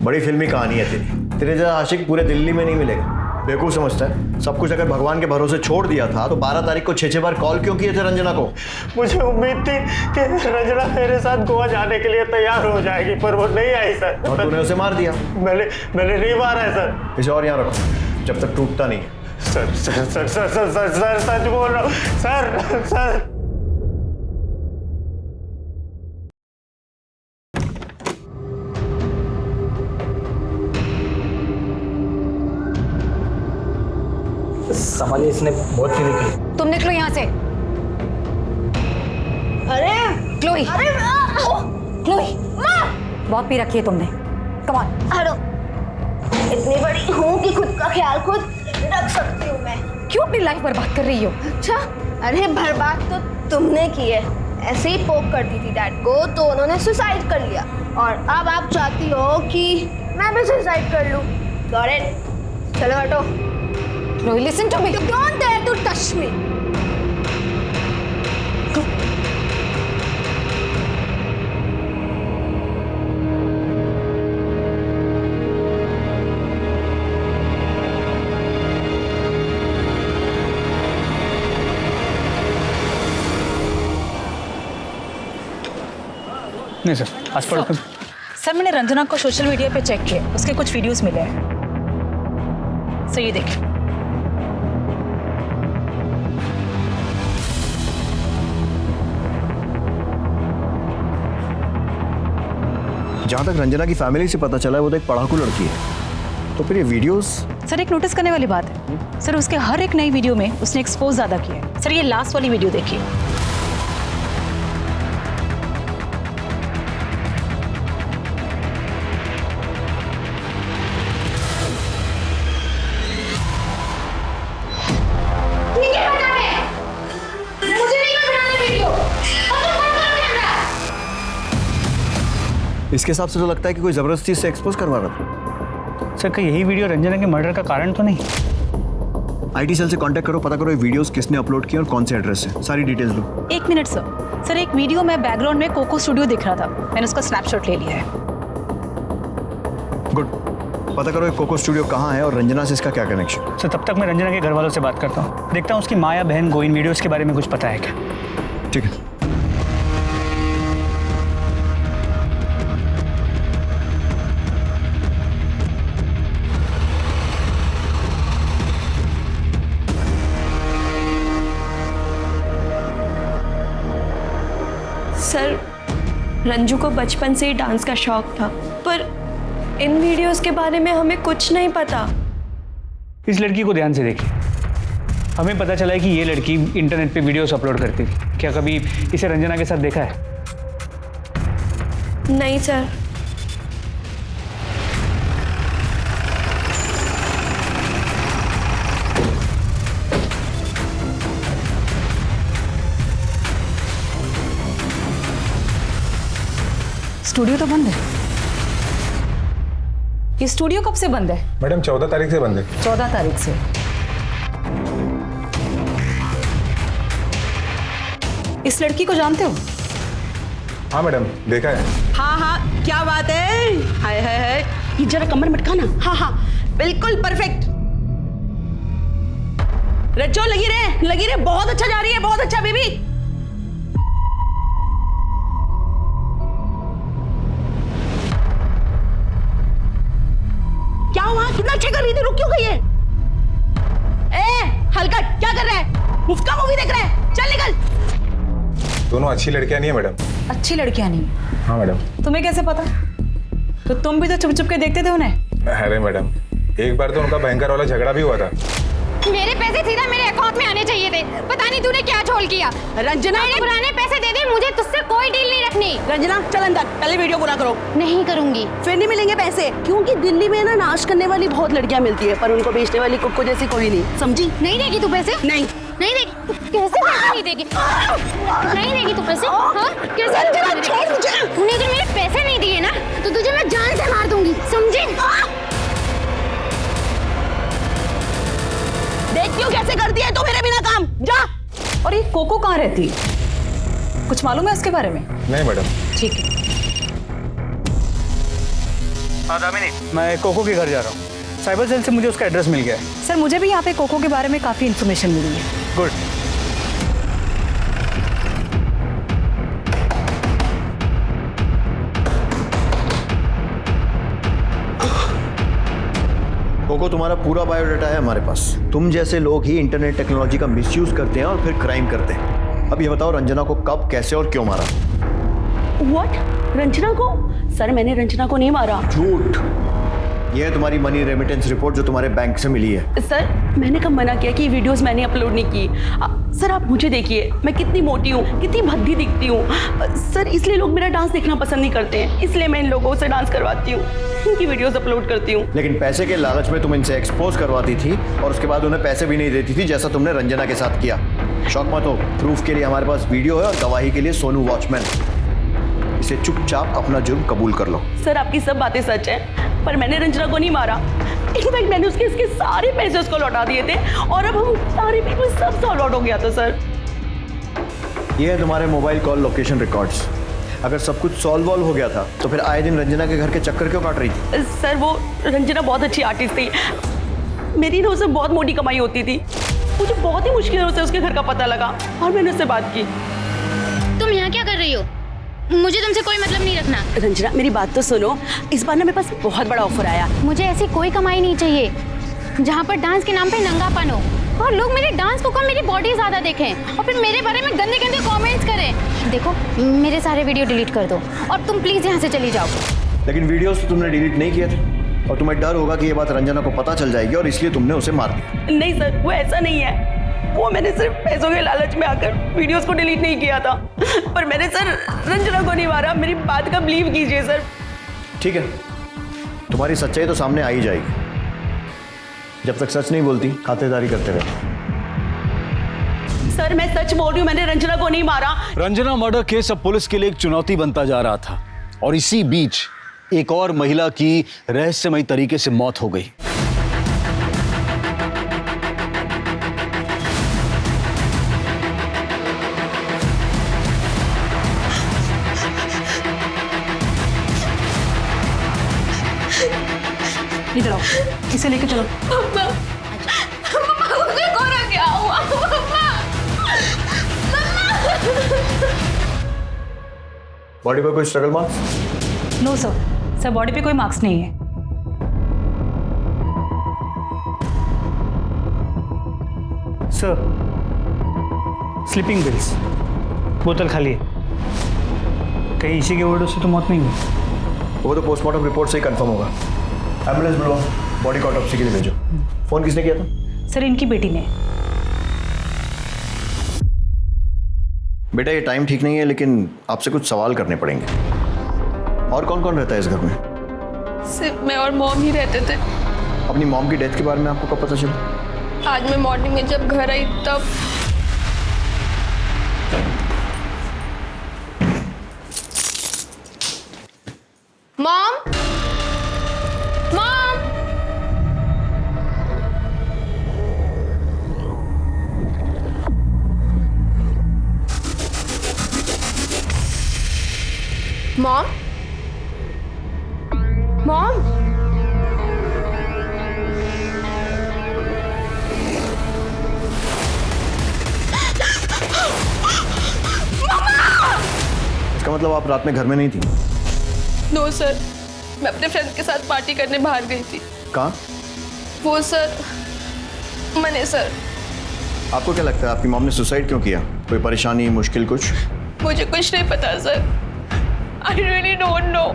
बड़ी फिल्मी कहानी है तेरी। तेरे जैसा आशिक पूरे दिल्ली में नहीं मिलेगा। बेवकूफ समझता है? सब कुछ अगर भगवान के भरोसे छोड़ दिया था तो 12 तारीख को 6 बार कॉल क्यों किए थे रंजना को? मुझे उम्मीद थी कि रंजना मेरे साथ गोवा जाने के लिए तैयार हो जाएगी, पर वो नहीं आई सर। और तूने उसे मार दिया? मैंने नहीं मारा है सर। इसे और यहाँ रखो जब तक टूटता नहीं है। Sir sir sir sir sir sir sir सच बोल रहा हूँ सर सर। संभालिए, इसने बहुत पीने की। तुम निकलो यहाँ से। अरे क्लोई, अरे क्लोई, बहुत पी रखी है तुमने। Come on. हेलो, इतनी बड़ी हूँ कि खुद का ख्याल खुद रख सकती हूँ मैं। क्यों अपनी लाइफ बर्बाद कर रही हो? अच्छा, अरे बर्बाद तो तुमने की है। ऐसे ही पोक कर दी थी डैड को तो उन्होंने सुसाइड कर लिया, और अब आप चाहती हो कि मैं भी सुसाइड कर लूँ। Got it? चलो हटो। Chloe, listen to me. You don't dare to touch me. नहीं सर, आज पर सर मैंने रंजना को सोशल मीडिया पे चेक किया, उसके कुछ वीडियोस मिले हैं। सर ये देखिए। जहाँ तक रंजना की फैमिली से पता चला है वो तो एक पढ़ाकू लड़की है, तो फिर ये वीडियोस? सर एक नोटिस करने वाली बात है सर, उसके हर एक नई वीडियो में उसने एक्सपोज ज्यादा किया है। सर ये लास्ट वाली वीडियो देखिए। इसके हिसाब से तो लगता है कि कोई जबरदस्ती से एक्सपोज करवा रहा था। सर क्या यही वीडियो रंजना के मर्डर का कारण तो नहीं? आईटी सेल से कांटेक्ट करो, पता करो ये वीडियोस किसने अपलोड किए और कौन से एड्रेस से, सारी डिटेल्स लो। एक मिनट सर। सर एक वीडियो में बैकग्राउंड में कोको स्टूडियो दिख रहा था, मैंने उसका स्नैपशॉट ले लिया है। गुड, पता करो ये कोको स्टूडियो कहाँ है और रंजना से इसका क्या कनेक्शन। सर तब तक मैं रंजना के घर वालों से बात करता हूँ, देखता हूँ उसकी माँ या बहन को इन वीडियोस के बारे में कुछ पता है क्या। ठीक है। सर रंजू को बचपन से ही डांस का शौक था, पर इन वीडियोस के बारे में हमें कुछ नहीं पता। इस लड़की को ध्यान से देखिए, हमें पता चला है कि ये लड़की इंटरनेट पे वीडियोस अपलोड करती थी। क्या कभी इसे रंजना के साथ देखा है? नहीं सर। स्टूडियो तो बंद है। ये स्टूडियो कब से बंद है? मैडम 14 तारीख से बंद है। 14 तारीख से। इस लड़की को जानते हो? हाँ मैडम, देखा है। हाँ हाँ, क्या बात है। हाय हाय हाय, ये जरा कमर मटकाना। हाँ हाँ, बिल्कुल परफेक्ट। रज्जो लगी रहे, बहुत अच्छा जा रही है, बहुत अच्छा बेबी। क्या हुआ? कितना अच्छा कर रही थी, रुक क्यों गई है? ए हलकट, क्या कर रहा है? मुफ्त का मूवी देख रहा है? चल निकल। दोनों अच्छी लड़कियां नहीं है मैडम। अच्छी लड़कियां नहीं? हाँ मैडम। तुम्हें कैसे पता? तो तुम भी तो चुप चुप के देखते थे उन्हें। अरे मैडम, एक बार तो उनका भयंकर वाला झगड़ा भी हुआ था। मेरे पैसे सीधा मेरे अकाउंट में आने चाहिए थे, पता नहीं तूने क्या झोल किया। रंजना, मेरे पुराने पैसे दे दे, मुझे तुझसे कोई डील नहीं रखनी। रंजना चल अंदर, पहले वीडियो पूरा करो। नहीं करूंगी। फिर नहीं मिलेंगे पैसे, क्योंकि दिल्ली में ना नाश करने वाली बहुत लड़कियां मिलती है, पर उनको बेचने वाली कुक्को जैसी कोई नहीं, समझी? नहीं देगी तू पैसे? नहीं नहीं देगी। कैसे पैसे नहीं देगी? नहीं देगी तू पैसे? हाँ कैसे? तूने अगर मेरे पैसे नहीं दिए ना तो तुझे मैं जान से मार दूंगी, समझी? देख क्यों कैसे करती है तू मेरे बिना काम, जा। और ये कोको कहाँ रहती? कुछ मालूम है उसके बारे में? नहीं मैडम। ठीक है। हाँ दामिनी, मैं कोको के घर जा रहा हूँ। साइबर सेल से मुझे उसका एड्रेस मिल गया है। सर मुझे भी यहाँ पे कोको के बारे में काफ़ी इन्फॉर्मेशन मिली है। गुड। कोको, तुम्हारा पूरा बायोडाटा है हमारे पास। तुम जैसे लोग ही इंटरनेट टेक्नोलॉजी का मिसयूज करते हैं और फिर क्राइम करते हैं। अब ये बताओ, रंजना को कब, कैसे और क्यों मारा? व्हाट? रंजना को? सर मैंने रंजना को नहीं मारा। झूठ। ये है तुम्हारी मनी रेमिटेंस रिपोर्ट जो तुम्हारे बैंक से मिली है। सर मैंने कब मना किया कि ये वीडियोस मैंने अपलोड नहीं की? सर आप मुझे देखिए, मैं कितनी मोटी हूँ, कितनी भद्दी दिखती हूँ। सर इसलिए लोग मेरा डांस देखना पसंद नहीं करते हैं, इसलिए मैं इन लोगों से डांस करवाती हूँ, इनकी वीडियोस अपलोड करती हूँ। लेकिन पैसे के लालच में तुम इनसे एक्सपोज करवाती थी और उसके बाद उन्हें पैसे भी नहीं देती थी, जैसा तुमने रंजना के साथ किया। शौक मत हो, प्रूफ के लिए हमारे पास वीडियो है और गवाही के लिए सोनू वॉचमैन। इसे चुपचाप अपना जुर्म कबूल कर लो। सर आपकी सब बातें सच हैं, पर मैंने रंजना को नहीं मारा। इनफैक्ट मैंने उसके सारे पैसे उसको लौटा दिए थे और अब हम सारे पीपल सब सॉल्व आउट हो गया था। सर ये है तुम्हारे मोबाइल कॉल लोकेशन रिकॉर्ड्स। अगर सब कुछ सॉल्व हो गया था तो फिर आए दिन रंजना के घर के चक्कर क्यों काट रही थी? सर वो रंजना बहुत अच्छी आर्टिस्ट थी, मेरी ना उससे बहुत मोटी कमाई होती थी। मुझे बहुत ही मुश्किल से उसके घर का पता लगा और मैंने उससे बात की। तुम यहाँ क्या कर रही हो? मुझे तुमसे कोई मतलब नहीं रखना। रंजना मेरी बात तो सुनो, इस बार ना मेरे पास बहुत बड़ा ऑफर आया। मुझे ऐसी कोई कमाई नहीं चाहिए जहाँ पर डांस के नाम पे नंगापन हो और लोग मेरे डांस को कम मेरी बॉडी ज्यादा देखें और फिर मेरे बारे में गंदे गंदे कमेंट्स करें। देखो मेरे सारे वीडियो डिलीट कर दो और तुम प्लीज यहाँ से चली जाओ। लेकिन वीडियोस तो तुमने डिलीट नहीं किए थे और तुम्हें डर होगा कि ये बात रंजना को पता चल जाएगी और इसलिए तुमने उसे मार दिया। नहीं सर वो ऐसा नहीं है, वो मैंने सिर्फ पैसों के लालच में आकर वीडियोस को डिलीट नहीं किया था, पर मैंने सर रंजना को नहीं मारा। मेरी बात का बिलीव कीजिए सर। ठीक है, तुम्हारी सच्चाई तो सामने आ ही जाएगी। जब तक सच नहीं बोलती खातेदारी करते रहे। सर मैं सच बोल रही हूँ, मैंने रंजना को नहीं मारा। रंजना मर्डर केस अब पुलिस के लिए एक चुनौती बनता जा रहा था और इसी बीच एक और महिला की रहस्यमयी तरीके से मौत हो गई। इधर आओ, इसे लेके चलो। क्या हुआ? बॉडी पर कोई struggle marks? No sir, sir body पे कोई मार्क्स नहीं है। सर स्लीपिंग पिल्स, बोतल खाली है। कहीं इसी के ओवरडोज से तो मौत नहीं हुई? वो तो पोस्टमार्टम रिपोर्ट से ही कंफर्म होगा। एम्बुलेंस बुलवाओ, बॉडी को ऑटोप्सी के लिए भेजो। फोन किसने किया था? सर इनकी बेटी ने। बेटा ये टाइम ठीक नहीं है, लेकिन आपसे कुछ सवाल करने पड़ेंगे। और कौन कौन रहता है इस घर में? सिर्फ मैं और मॉम ही रहते थे। अपनी मॉम की डेथ के बारे में आपको कब पता चला? आज मैं मॉर्निंग में जब घर आई तब। मॉम, मॉम, मॉम, मॉम, इसका मतलब आप रात में घर में नहीं थी? नो सर, मैं अपने फ्रेंड्स के साथ पार्टी करने बाहर गई थी। कहाँ? वो सर, मने सर। आपको क्या लगता है आपकी मॉम ने सुसाइड क्यों किया? कोई परेशानी, मुश्किल कुछ? मुझे कुछ नहीं पता sir, I really don't know.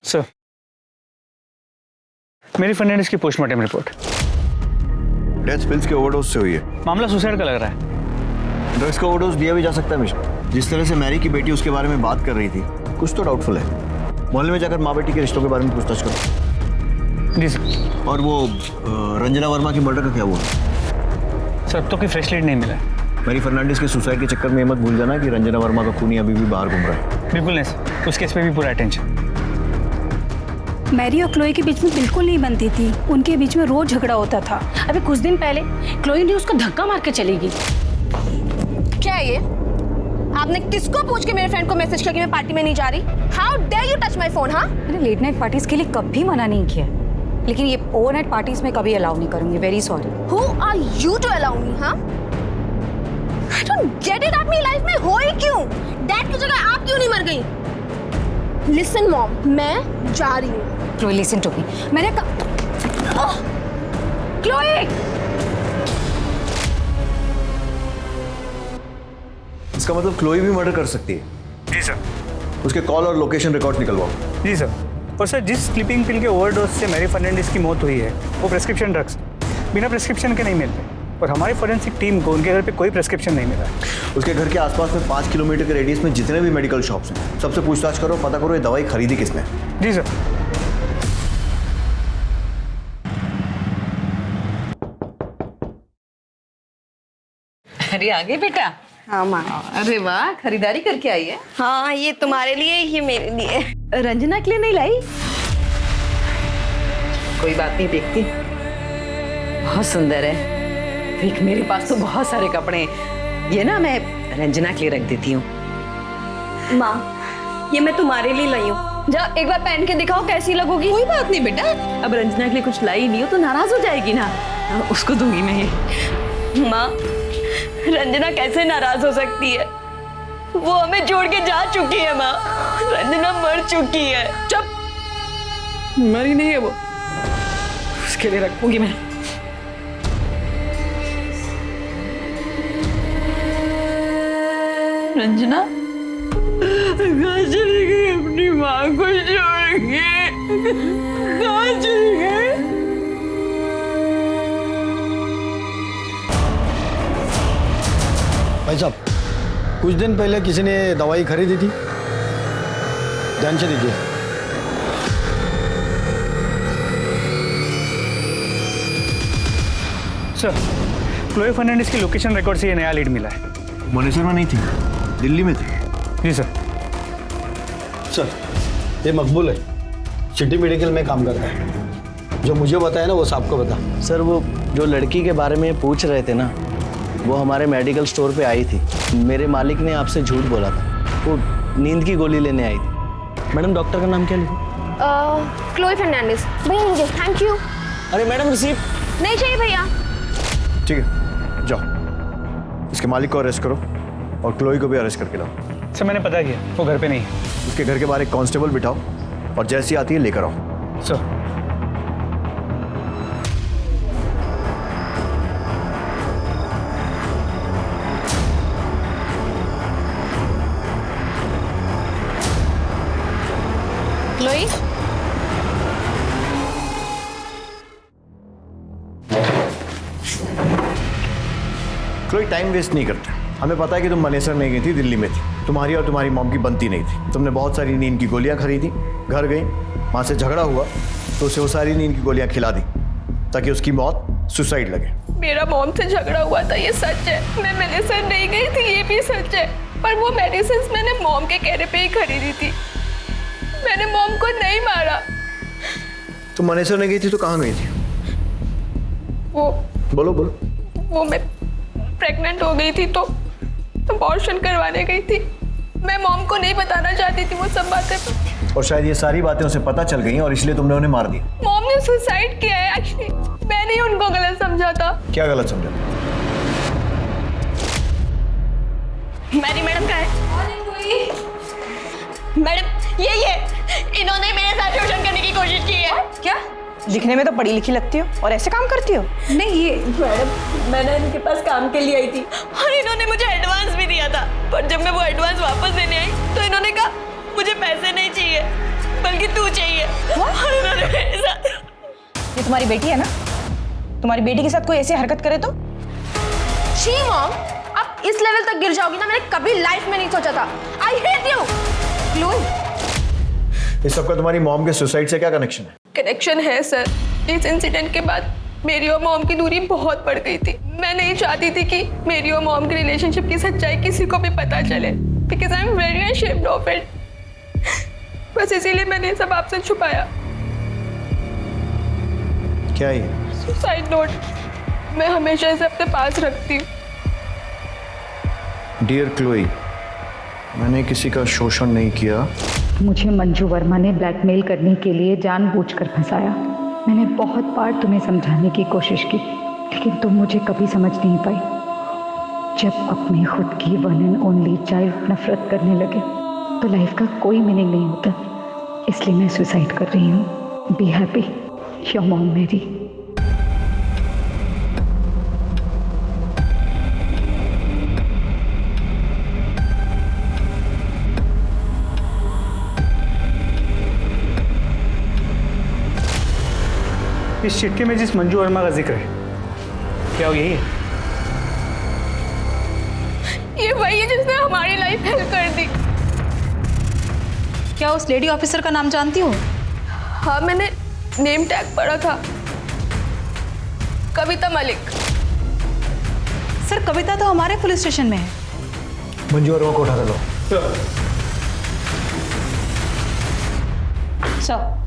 Sir मेरी फर्नांडिस की पोस्टमार्टम रिपोर्ट। डेथ पिल्स के ओवरडोज से हुई है। मामला सुसाइड का लग रहा है। ड्रग्स का ओवरडोज दिया भी जा सकता है मिश्रा। जिस तरह से मैरी की बेटी उसके बारे में बात कर रही थी, कुछ तो डाउटफुल है। मोहल्ले में जाकर माँ बेटी के रिश्तों के बारे में पूछताछ करो। जी सर। और वो रंजना वर्मा की मर्डर का क्या हुआ? सर अब तो कोई फ्रेश लीड नहीं मिला है। मैरी फर्नांडिस के सुसाइड के चक्कर में मत भूल जाना कि रंजना वर्मा का खूनी अभी भी बाहर घूम रहा है। बिल्कुल नहीं सर, उस केस पे भी पूरा अटेंशन। मैरी और क्लोई के बीच में बिल्कुल नहीं बनती थी, उनके बीच में रोज झगड़ा होता था। अभी कुछ दिन पहले क्लोई ने उसको धक्का मार के चली गई। क्या है ये? आपने किसको पूछ के मेरे फ्रेंड को मैसेज किया कि मैं पार्टी में नहीं जा रही? How dare you touch my phone? हाँ, मैंने लेट नाइट पार्टीज के लिए कभी मना नहीं किया, लेकिन ये ओवरनाइट पार्टीज में कभी अलाउ नहीं करूंगी। Very sorry. Who are you to allow me? हाँ, आई डोंट गेट इट। आप मेरी लाइफ में हो ही क्यों? डैड की जगह आप क्यों नहीं मर गई? लिसन मॉम, मैं जा रही हूँ। Chloe listen to me. मैंने क्लोई, इसका मतलब क्लोई भी मर्डर कर सकती है? जी सर। उसके कॉल और लोकेशन रिकॉर्ड निकलवाओ। जी सर। और सर, जिस स्लीपिंग पिल के ओवरडोज से मैरी फर्नांडिस की मौत हुई है वो प्रेस्क्रिप्शन ड्रग्स बिना प्रेस्क्रिप्शन के नहीं मिलते, और हमारी फॉरेंसिक टीम को उनके घर पे कोई प्रेस्क्रिप्शन नहीं मिला। उसके घर के आसपास में 5 किलोमीटर के रेडियस में जितने भी मेडिकल शॉप्स हैं सबसे पूछताछ करो, पता करो ये दवाई खरीदी किसने। जी सर। अरे आगे बेटा। हाँ माँ। अरे वाह, खरीदारी करके आई है। हाँ, ये तुम्हारे लिए, ये मेरे लिए। रंजना के लिए नहीं लाई? कोई बात नहीं, देखती। बहुत सुंदर है। देख, मेरे पास तो बहुत सारे कपड़े हैं, ये ना मैं रंजना के लिए रख देती हूँ। माँ, ये मैं तुम्हारे लिए लाई हूँ, जा एक बार पहन के दिखाओ कैसी लगोगी। कोई बात नहीं बेटा, अब रंजना के लिए कुछ लाई नहीं हो तो नाराज हो जाएगी ना, उसको दूंगी मैं ये। माँ, रंजना कैसे नाराज हो सकती है? वो हमें छोड़ के जा चुकी है माँ। रंजना मर चुकी है। चुप, मरी नहीं है वो, उसके लिए रखूंगी मैं। रंजना कहाँ चली गई? अपनी माँ को छोड़ के कहाँ चली गई? भाई साहब, कुछ दिन पहले किसी ने दवाई खरीदी थी, ध्यान से दीजिए। सर, क्लोई फर्नांडिस की लोकेशन रिकॉर्ड से ये नया लीड मिला है। मनेसर में नहीं थी, दिल्ली में थी। जी सर। सर, ये मकबूल है, सिटी मेडिकल में काम करता है। जो मुझे बताया ना वो सबको बता। सर, वो जो लड़की के बारे में पूछ रहे थे ना, वो हमारे मेडिकल स्टोर पे आई थी। मेरे मालिक ने आपसे झूठ बोला था, वो नींद की गोली लेने आई थी। मैडम, डॉक्टर का नाम क्या लिखूं? क्लोई फर्नांडिस। भैया मुझे थैंक यू। अरे मैडम, रिसीप्ट नहीं चाहिए भैया। ठीक है, जाओ इसके मालिक को अरेस्ट करो और क्लोई को भी अरेस्ट करके लाओ। सर, मैंने पता किया, वो घर पे नहीं है। उसके घर के बाहर एक कांस्टेबल बिठाओ और जैसी आती है लेकर आओ। Sir. Chloe, Chloe, time waste नहीं करते। हमें पता है कि तुम मनेसर नहीं गई थी, दिल्ली में थी। तुम्हारी और तुम्हारी मॉम की बनती नहीं थी। तुमने बहुत सारी नींद की गोलियां खरीदी, घर गई, वहाँ से झगड़ा हुआ तो उसे वो सारी नींद की गोलियां खिला दी ताकि उसकी मौत सुसाइड लगे। मेरा मॉम से झगड़ा हुआ था, ये सच है। मैं मेडिसिन नहीं गई थी, ये भी सच है। पर वो मेडिसिन मैंने मॉम के कहने पे ही खरीदी थी। मैंने मॉम को नहीं मारा। तुम मनेसर नहीं गई थी तो कहाँ गई थी? वो बोलो बोलो। वो मैं प्रेग्नेंट हो गई थी तो अबॉर्शन करवाने गई थी। मैं मॉम को नहीं बताना चाहती थी वो सब बातें, और शायद ये सारी बातें उसे पता चल गई और इसलिए तुमने उन्हें मार दिया। मॉम ने सुसाइड किया है एक्चुअली। मैंने ही उनको गलत समझा था। क्या गलत समझा? मैरी मैडम का है। मैडम, ये इन्होंने मेरे साथ शोषण करने की कोशिश की है। क्या? दिखने में तो पढ़ी लिखी लगती हो और ऐसे काम करती हो? नहीं, ये मैडम, मैंने इनके पास काम के लिए आई थी और इन्होंने मुझे एडवांस भी दिया था। पर जब मैं वो एडवांस वापस देने आई तो इन्होंने कहा मुझे पैसे नहीं चाहिए बल्कि तू चाहिए। और इन्होंने मेरे साथ। ये तुम्हारी बेटी है ना? तुम्हारी बेटी के साथ कोई ऐसी हरकत करे तो? शी मॉम, आप इस लेवल तक गिर जाओगी ना, मैंने कभी लाइफ में नहीं सोचा था। I hate you. क्लोई, इस सबका तुम्हारी मॉम के सुसाइड से क्या कनेक्शन है? कनेक्शन है सर। इस इंसिडेंट के बाद मेरी और मॉम की दूरी बहुत बढ़ गई थी। मैं नहीं चाहती थी कि मेरी और मॉम के रिलेशनशिप की सच्चाई किसी को भी पता चले, because I am very ashamed of it. बस इसीलिए मैंने ये सब आपसे छुपाया। क्या ये? Suicide note. मैं हमेशा इसे अपने पास रखती हूँ। डियर क्लोई, मैंने किसी का शोषण नहीं किया। मुझे मंजू वर्मा ने ब्लैकमेल करने के लिए जानबूझकर फंसाया। मैंने बहुत बार तुम्हें समझाने की कोशिश की, लेकिन तुम मुझे कभी समझ नहीं पाई। जब अपनी खुद की वन एंड ओनली चाइल्ड नफरत करने लगे तो लाइफ का कोई मीनिंग नहीं होता। इसलिए मैं सुसाइड कर रही हूँ। बी हैप्पी, योर मॉम मेरी। इस चिट्ठी में जिस मंजू वर्मा का जिक्र है, क्या वो यही है? ये वही है जिसने हमारी लाइफ हेल्प कर दी। क्या उस लेडी ऑफिसर का नाम जानती हो? हाँ, मैंने नेम टैग पढ़ा था, कविता मलिक। सर, कविता तो हमारे पुलिस स्टेशन में है। मंजू वर्मा को उठा कर लो। सर,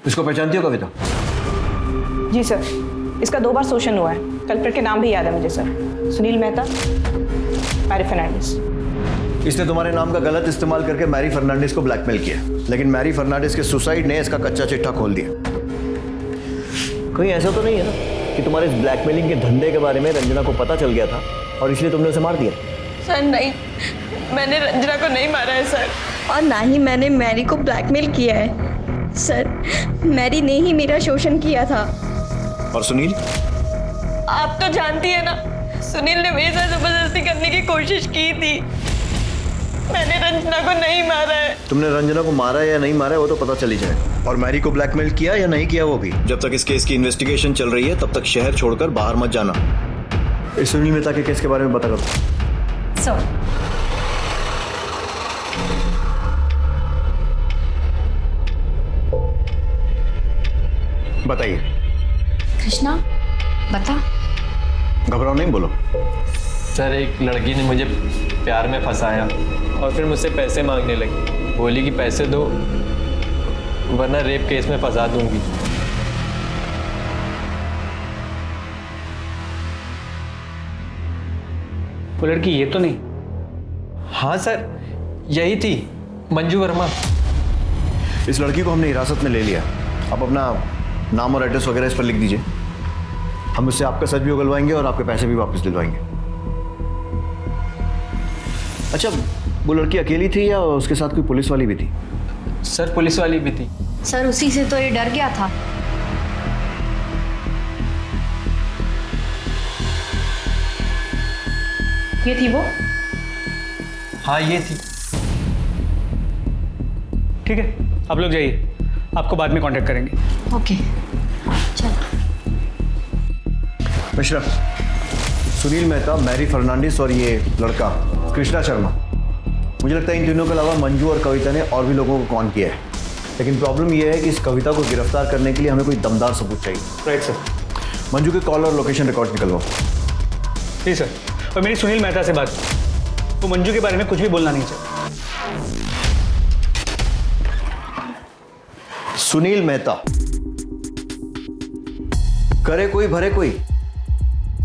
इसको पहचानती हो कविता? जी सर, इसका 2 बार शोषण हुआ है। कल्प्रिट के नाम भी याद है मुझे सर। सुनील मेहता, मैरी फर्नांडिस। इसने तुम्हारे नाम का गलत इस्तेमाल करके मैरी फर्नांडिस को ब्लैकमेल किया, लेकिन मैरी फर्नांडिस के सुसाइड ने इसका कच्चा चिट्ठा खोल दिया। कहीं ऐसा तो नहीं है ना कि तुम्हारे इस ब्लैकमेलिंग के धंधे के बारे में रंजना को पता चल गया था और इसलिए तुमने उसे मार दिया? सर नहीं, मैंने रंजना को नहीं मारा है सर। और ना ही मैंने मैरी को ब्लैकमेल किया है सर। मैरी ने ही मेरा शोषण किया था। और सुनील? आप तो जानती है ना, सुनील ने मेरे साथ जबरदस्ती करने की कोशिश की थी। मैंने रंजना को नहीं मारा है। तुमने रंजना को मारा या नहीं मारा है वो तो पता चल ही जाएगा। और मैरी को ब्लैकमेल किया या नहीं किया वो भी। जब तक इस केस की इन्वेस्टिगेशन चल रही है तब तक शहर छोड़कर बाहर मत जाना। इस सुनील मेहता के केस के बारे में पता करो। सर, बताइए। कृष्णा, बता। घबराओ नहीं, बोलो। सर, एक लड़की ने मुझे प्यार में फंसाया और फिर मुझसे पैसे मांगने लगी। बोली कि पैसे दो वरना रेप केस में फंसा दूंगी। वो लड़की ये तो नहीं? हाँ सर, यही थी, मंजू वर्मा। इस लड़की को हमने हिरासत में ले लिया। अब अपना नाम और एड्रेस वगैरह इस पर लिख दीजिए। हम उससे आपका सच भी उगलवाएंगे और आपके पैसे भी वापस दिलवाएंगे। अच्छा, वो लड़की अकेली थी या उसके साथ कोई पुलिस वाली भी थी? सर, पुलिस वाली भी थी। सर, उसी से तो ये डर गया था। ये थी वो? हाँ, ये थी। ठीक है, आप लोग जाइए, आपको बाद में कांटेक्ट करेंगे। ओके, चलो। मिश्रा, सुनील मेहता, मैरी फर्नांडिस और ये लड़का कृष्णा शर्मा, मुझे लगता है इन तीनों के अलावा मंजू और कविता ने और भी लोगों को कॉन किया है। लेकिन प्रॉब्लम यह है कि इस कविता को गिरफ्तार करने के लिए हमें कोई दमदार सबूत चाहिए। Right sir. मंजू के कॉल और लोकेशन रिकॉर्ड निकलवाओ। जी सर। और मेरी सुनील मेहता से बात, वो मंजू के बारे में कुछ भी बोलना नहीं चाहिए। सुनील मेहता, करे कोई भरे कोई।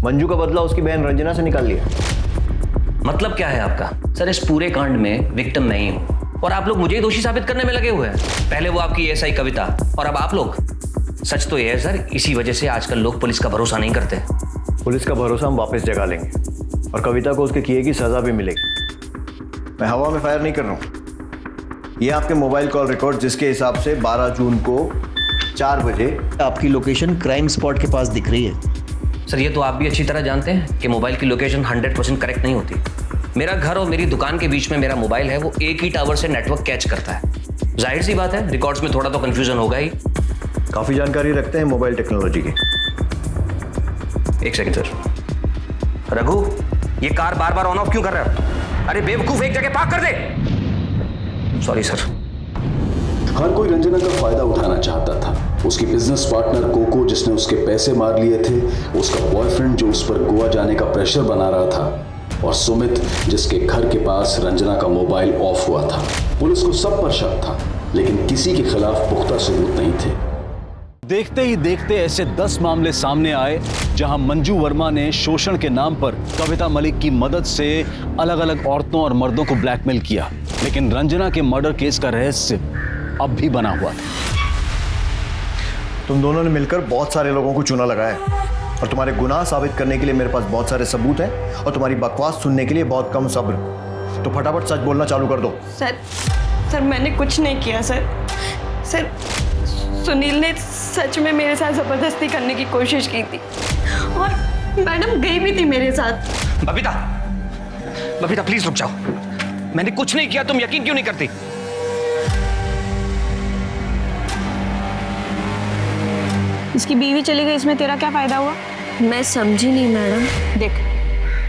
मंजू का बदला उसकी बहन रंजना से निकाल लिया। मतलब क्या है आपका? सर, इस पूरे कांड में विक्टिम नहीं हूं और आप लोग मुझे ही दोषी साबित करने में लगे हुए हैं। पहले वो आपकी एएसआई कविता और अब आप लोग। सच तो यह है सर, इसी वजह से आजकल लोग पुलिस का भरोसा नहीं करते। पुलिस का भरोसा हम वापस जगा लेंगे और कविता को उसके किए की सजा भी मिलेगी। मैं हवा में फायर नहीं कर रहा हूं। ये आपके मोबाइल कॉल रिकॉर्ड, जिसके हिसाब से 12 जून को 4 बजे आपकी लोकेशन क्राइम स्पॉट के पास दिख रही है। सर, ये तो आप भी अच्छी तरह जानते हैं कि मोबाइल की लोकेशन 100% करेक्ट नहीं होती। मेरा घर और मेरी दुकान के बीच में मेरा मोबाइल है, वो एक ही टावर से नेटवर्क कैच करता है। जाहिर सी बात है, रिकॉर्ड्स में थोड़ा तो कंफ्यूजन होगा ही। काफी जानकारी रखते हैं मोबाइल टेक्नोलॉजी की। एक सेकंड सर। रघु, ये कार बार बार ऑन ऑफ क्यों कर रहा है? अरे बेवकूफ, एक जगह पार्क कर दे। Sorry sir. हर कोई रंजना का फायदा उठाना चाहता था। उसकी बिजनेस पार्टनर कोको, जिसने उसके पैसे मार लिए थे, उसका बॉयफ्रेंड जो उस पर गोवा जाने का प्रेशर बना रहा था, और सुमित, जिसके घर के पास रंजना का मोबाइल ऑफ हुआ था। पुलिस को सब पर शक था, लेकिन किसी के खिलाफ पुख्ता सबूत नहीं थे। देखते ही देखते ऐसे 10 मामले सामने आए जहां मंजू वर्मा ने शोषण के नाम पर कविता मलिक की मदद से अलग अलग औरतों और मर्दों को ब्लैकमेल किया। लेकिन रंजना के मर्डर केस का रहस्य अब भी बना हुआ था। तुम दोनों ने मिलकर बहुत सारे लोगों को चूना लगाया और तुम्हारे गुनाह साबित करने के लिए मेरे पास बहुत सारे सबूत हैं और तुम्हारी बकवास सुनने के लिए बहुत कम सब्र। तो फटाफट सच बोलना चालू कर दो। सर मैंने कुछ नहीं किया सर सुनील ने सच में मेरे साथ ज़बरदस्ती करने की कोशिश की थी और मैडम गई भी थी मेरे साथ। बबीता प्लीज रुक जाओ। मैंने कुछ नहीं किया, तुम यकीन क्यों नहीं करती? इसकी बीवी चली गई, इसमें तेरा क्या फायदा हुआ? मैं समझी नहीं मैडम। देख,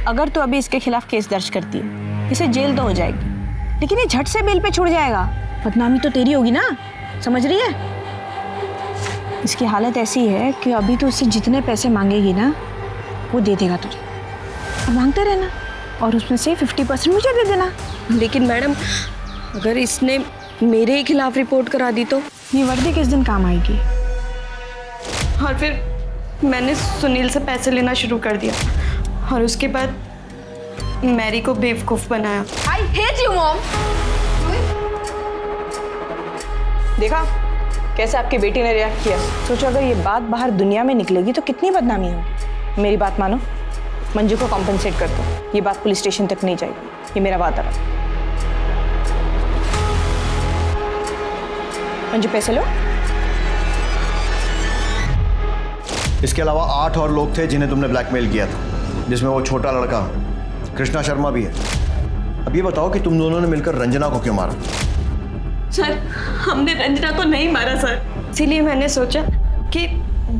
अगर तू अभी इसके खिलाफ केस दर्ज करती है, इसे जेल तो हो जाएगी, लेकिन ये झट से बेल पे छूट जाएगा। बदनामी तो तेरी होगी ना, समझ रही है? इसकी हालत ऐसी है कि अभी तो उससे जितने पैसे मांगेगी ना, वो दे देगा तुझे। अब मांगते रहना और उसमें से 50% मुझे दे देना। लेकिन मैडम, अगर इसने मेरे ही खिलाफ रिपोर्ट करा दी तो? ये वर्दी किस दिन काम आएगी? और फिर मैंने सुनील से पैसे लेना शुरू कर दिया और उसके बाद मैरी को बेवकूफ़ बनाया। I hate you mom. देखा कैसे आपकी बेटी ने रिएक्ट किया? सोचो अगर ये बात बाहर दुनिया में निकलेगी तो कितनी बदनामी होगी। मेरी बात मानो, मंजू को कॉम्पेंसेट कर दो। ये बात पुलिस स्टेशन तक नहीं जाएगी, ये मेरा वादा है। मंजू पैसे लो। इसके अलावा 8 और लोग थे जिन्हें तुमने ब्लैकमेल किया था, जिसमें वो छोटा लड़का कृष्णा शर्मा भी है। अब ये बताओ कि तुम दोनों ने मिलकर रंजना को क्यों मारा? सर, हमने रंजना को नहीं मारा सर। इसीलिए मैंने सोचा कि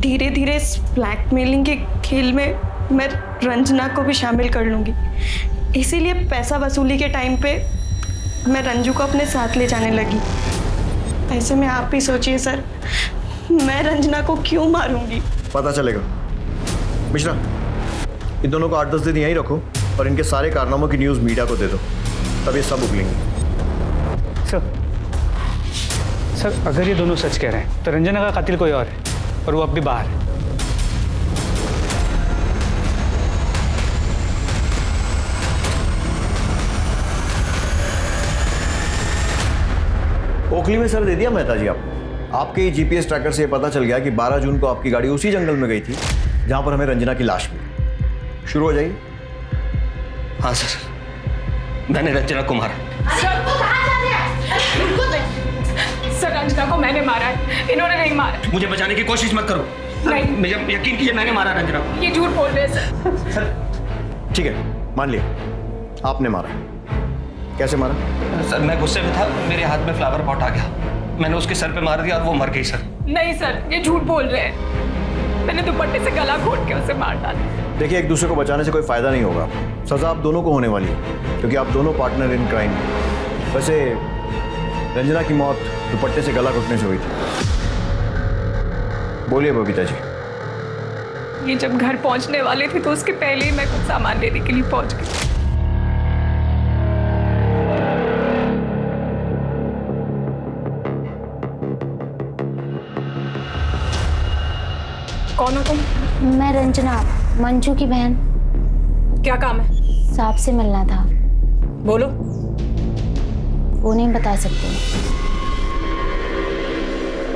धीरे धीरे इस ब्लैकमेलिंग के खेल में मैं रंजना को भी शामिल कर लूँगी। इसीलिए पैसा वसूली के टाइम पे मैं रंजू को अपने साथ ले जाने लगी। ऐसे में आप भी सोचिए सर, मैं रंजना को क्यों मारूंगी? पता चलेगा। मिश्रा, इन दोनों को 8-10 दिन यहीं रखो और इनके सारे कारनामों की न्यूज़ मीडिया को दे दो, तब ये सब उगलेंगे। सर, अगर ये दोनों सच कह रहे हैं तो रंजना का कातिल कोई और है और वो अब भी बाहर है। ओखली में सर दे दिया मेहता जी आपके जीपीएस ट्रैकर से ये पता चल गया कि 12 जून को आपकी गाड़ी उसी जंगल में गई थी जहां पर हमें रंजना की लाश मिली। शुरू हो जाइए। हाँ सर, मैंने रंजना को मारा। सर, रंजना को मैंने मारा है, इन्होंने नहीं मारा। मुझे बचाने की कोशिश मत करो। नहीं, मुझे यकीन कीजिए, मैंने मारा रंजना को। ये झूठ बोल रहे हैं सर। ठीक है, मान लिया आपने मारा। कैसे मारा? सर, मैं गुस्से में था, मेरे हाथ में फ्लावर पॉट आ गया, मैंने उसके सर पे मार दिया और वो मर गई सर। नहीं सर, ये झूठ बोल रहे हैं। मैंने दुपट्टे से गला घोट के उसे मार डाला। देखिए, एक दूसरे को बचाने से कोई फायदा नहीं होगा। सजा आप दोनों को होने वाली है क्योंकि आप दोनों पार्टनर इन क्राइम। वैसे रंजना की मौत दुपट्टे से गला घुटने से हुई थी। बोलिए बबीता जी। ये जब घर पहुंचने वाले थे तो उसके पहले ही मैं कुछ सामान लेने के लिए पहुंच गई। कौन हो तुम? मैं रंजना, मंजू की बहन। क्या काम है? सांप से मिलना था। बोलो। वो नहीं बता सकते।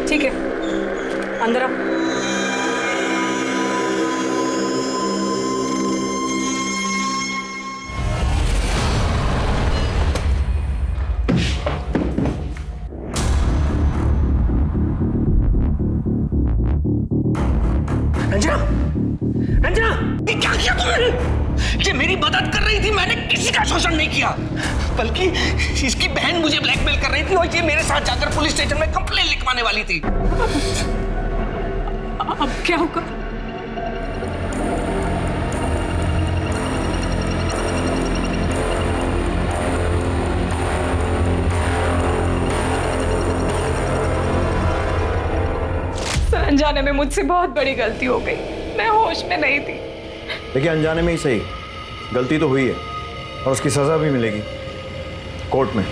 ठीक है, अंदर आओ। रंजना, ये क्या किया तुमने? ये मेरी मदद कर रही थी, मैंने किसी का शोषण नहीं किया, बल्कि इसकी बहन मुझे ब्लैकमेल कर रही थी और ये मेरे साथ जाकर पुलिस स्टेशन में कंप्लेंट लिखवाने वाली थी। अब क्या होगा? सर, अनजाने में मुझसे बहुत बड़ी गलती हो गई, मैं होश में नहीं थी। देखिए, अनजाने में ही सही, गलती तो हुई है और उसकी सजा भी मिलेगी कोर्ट में।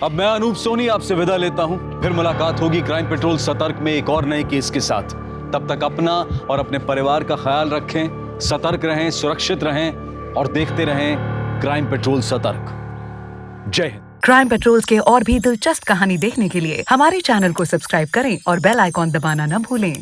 अब मैं अनूप सोनी आपसे विदा लेता हूं। फिर मुलाकात होगी क्राइम पेट्रोल सतर्क में एक और नए केस के साथ। तब तक अपना और अपने परिवार का ख्याल रखें, सतर्क रहें, सुरक्षित रहें और देखते रहें क्राइम पेट्रोल सतर्क। जय हिंद। क्राइम पेट्रोल के और भी दिलचस्प कहानी देखने के लिए हमारे चैनल को सब्सक्राइब करें और बेल आइकॉन दबाना न भूलें।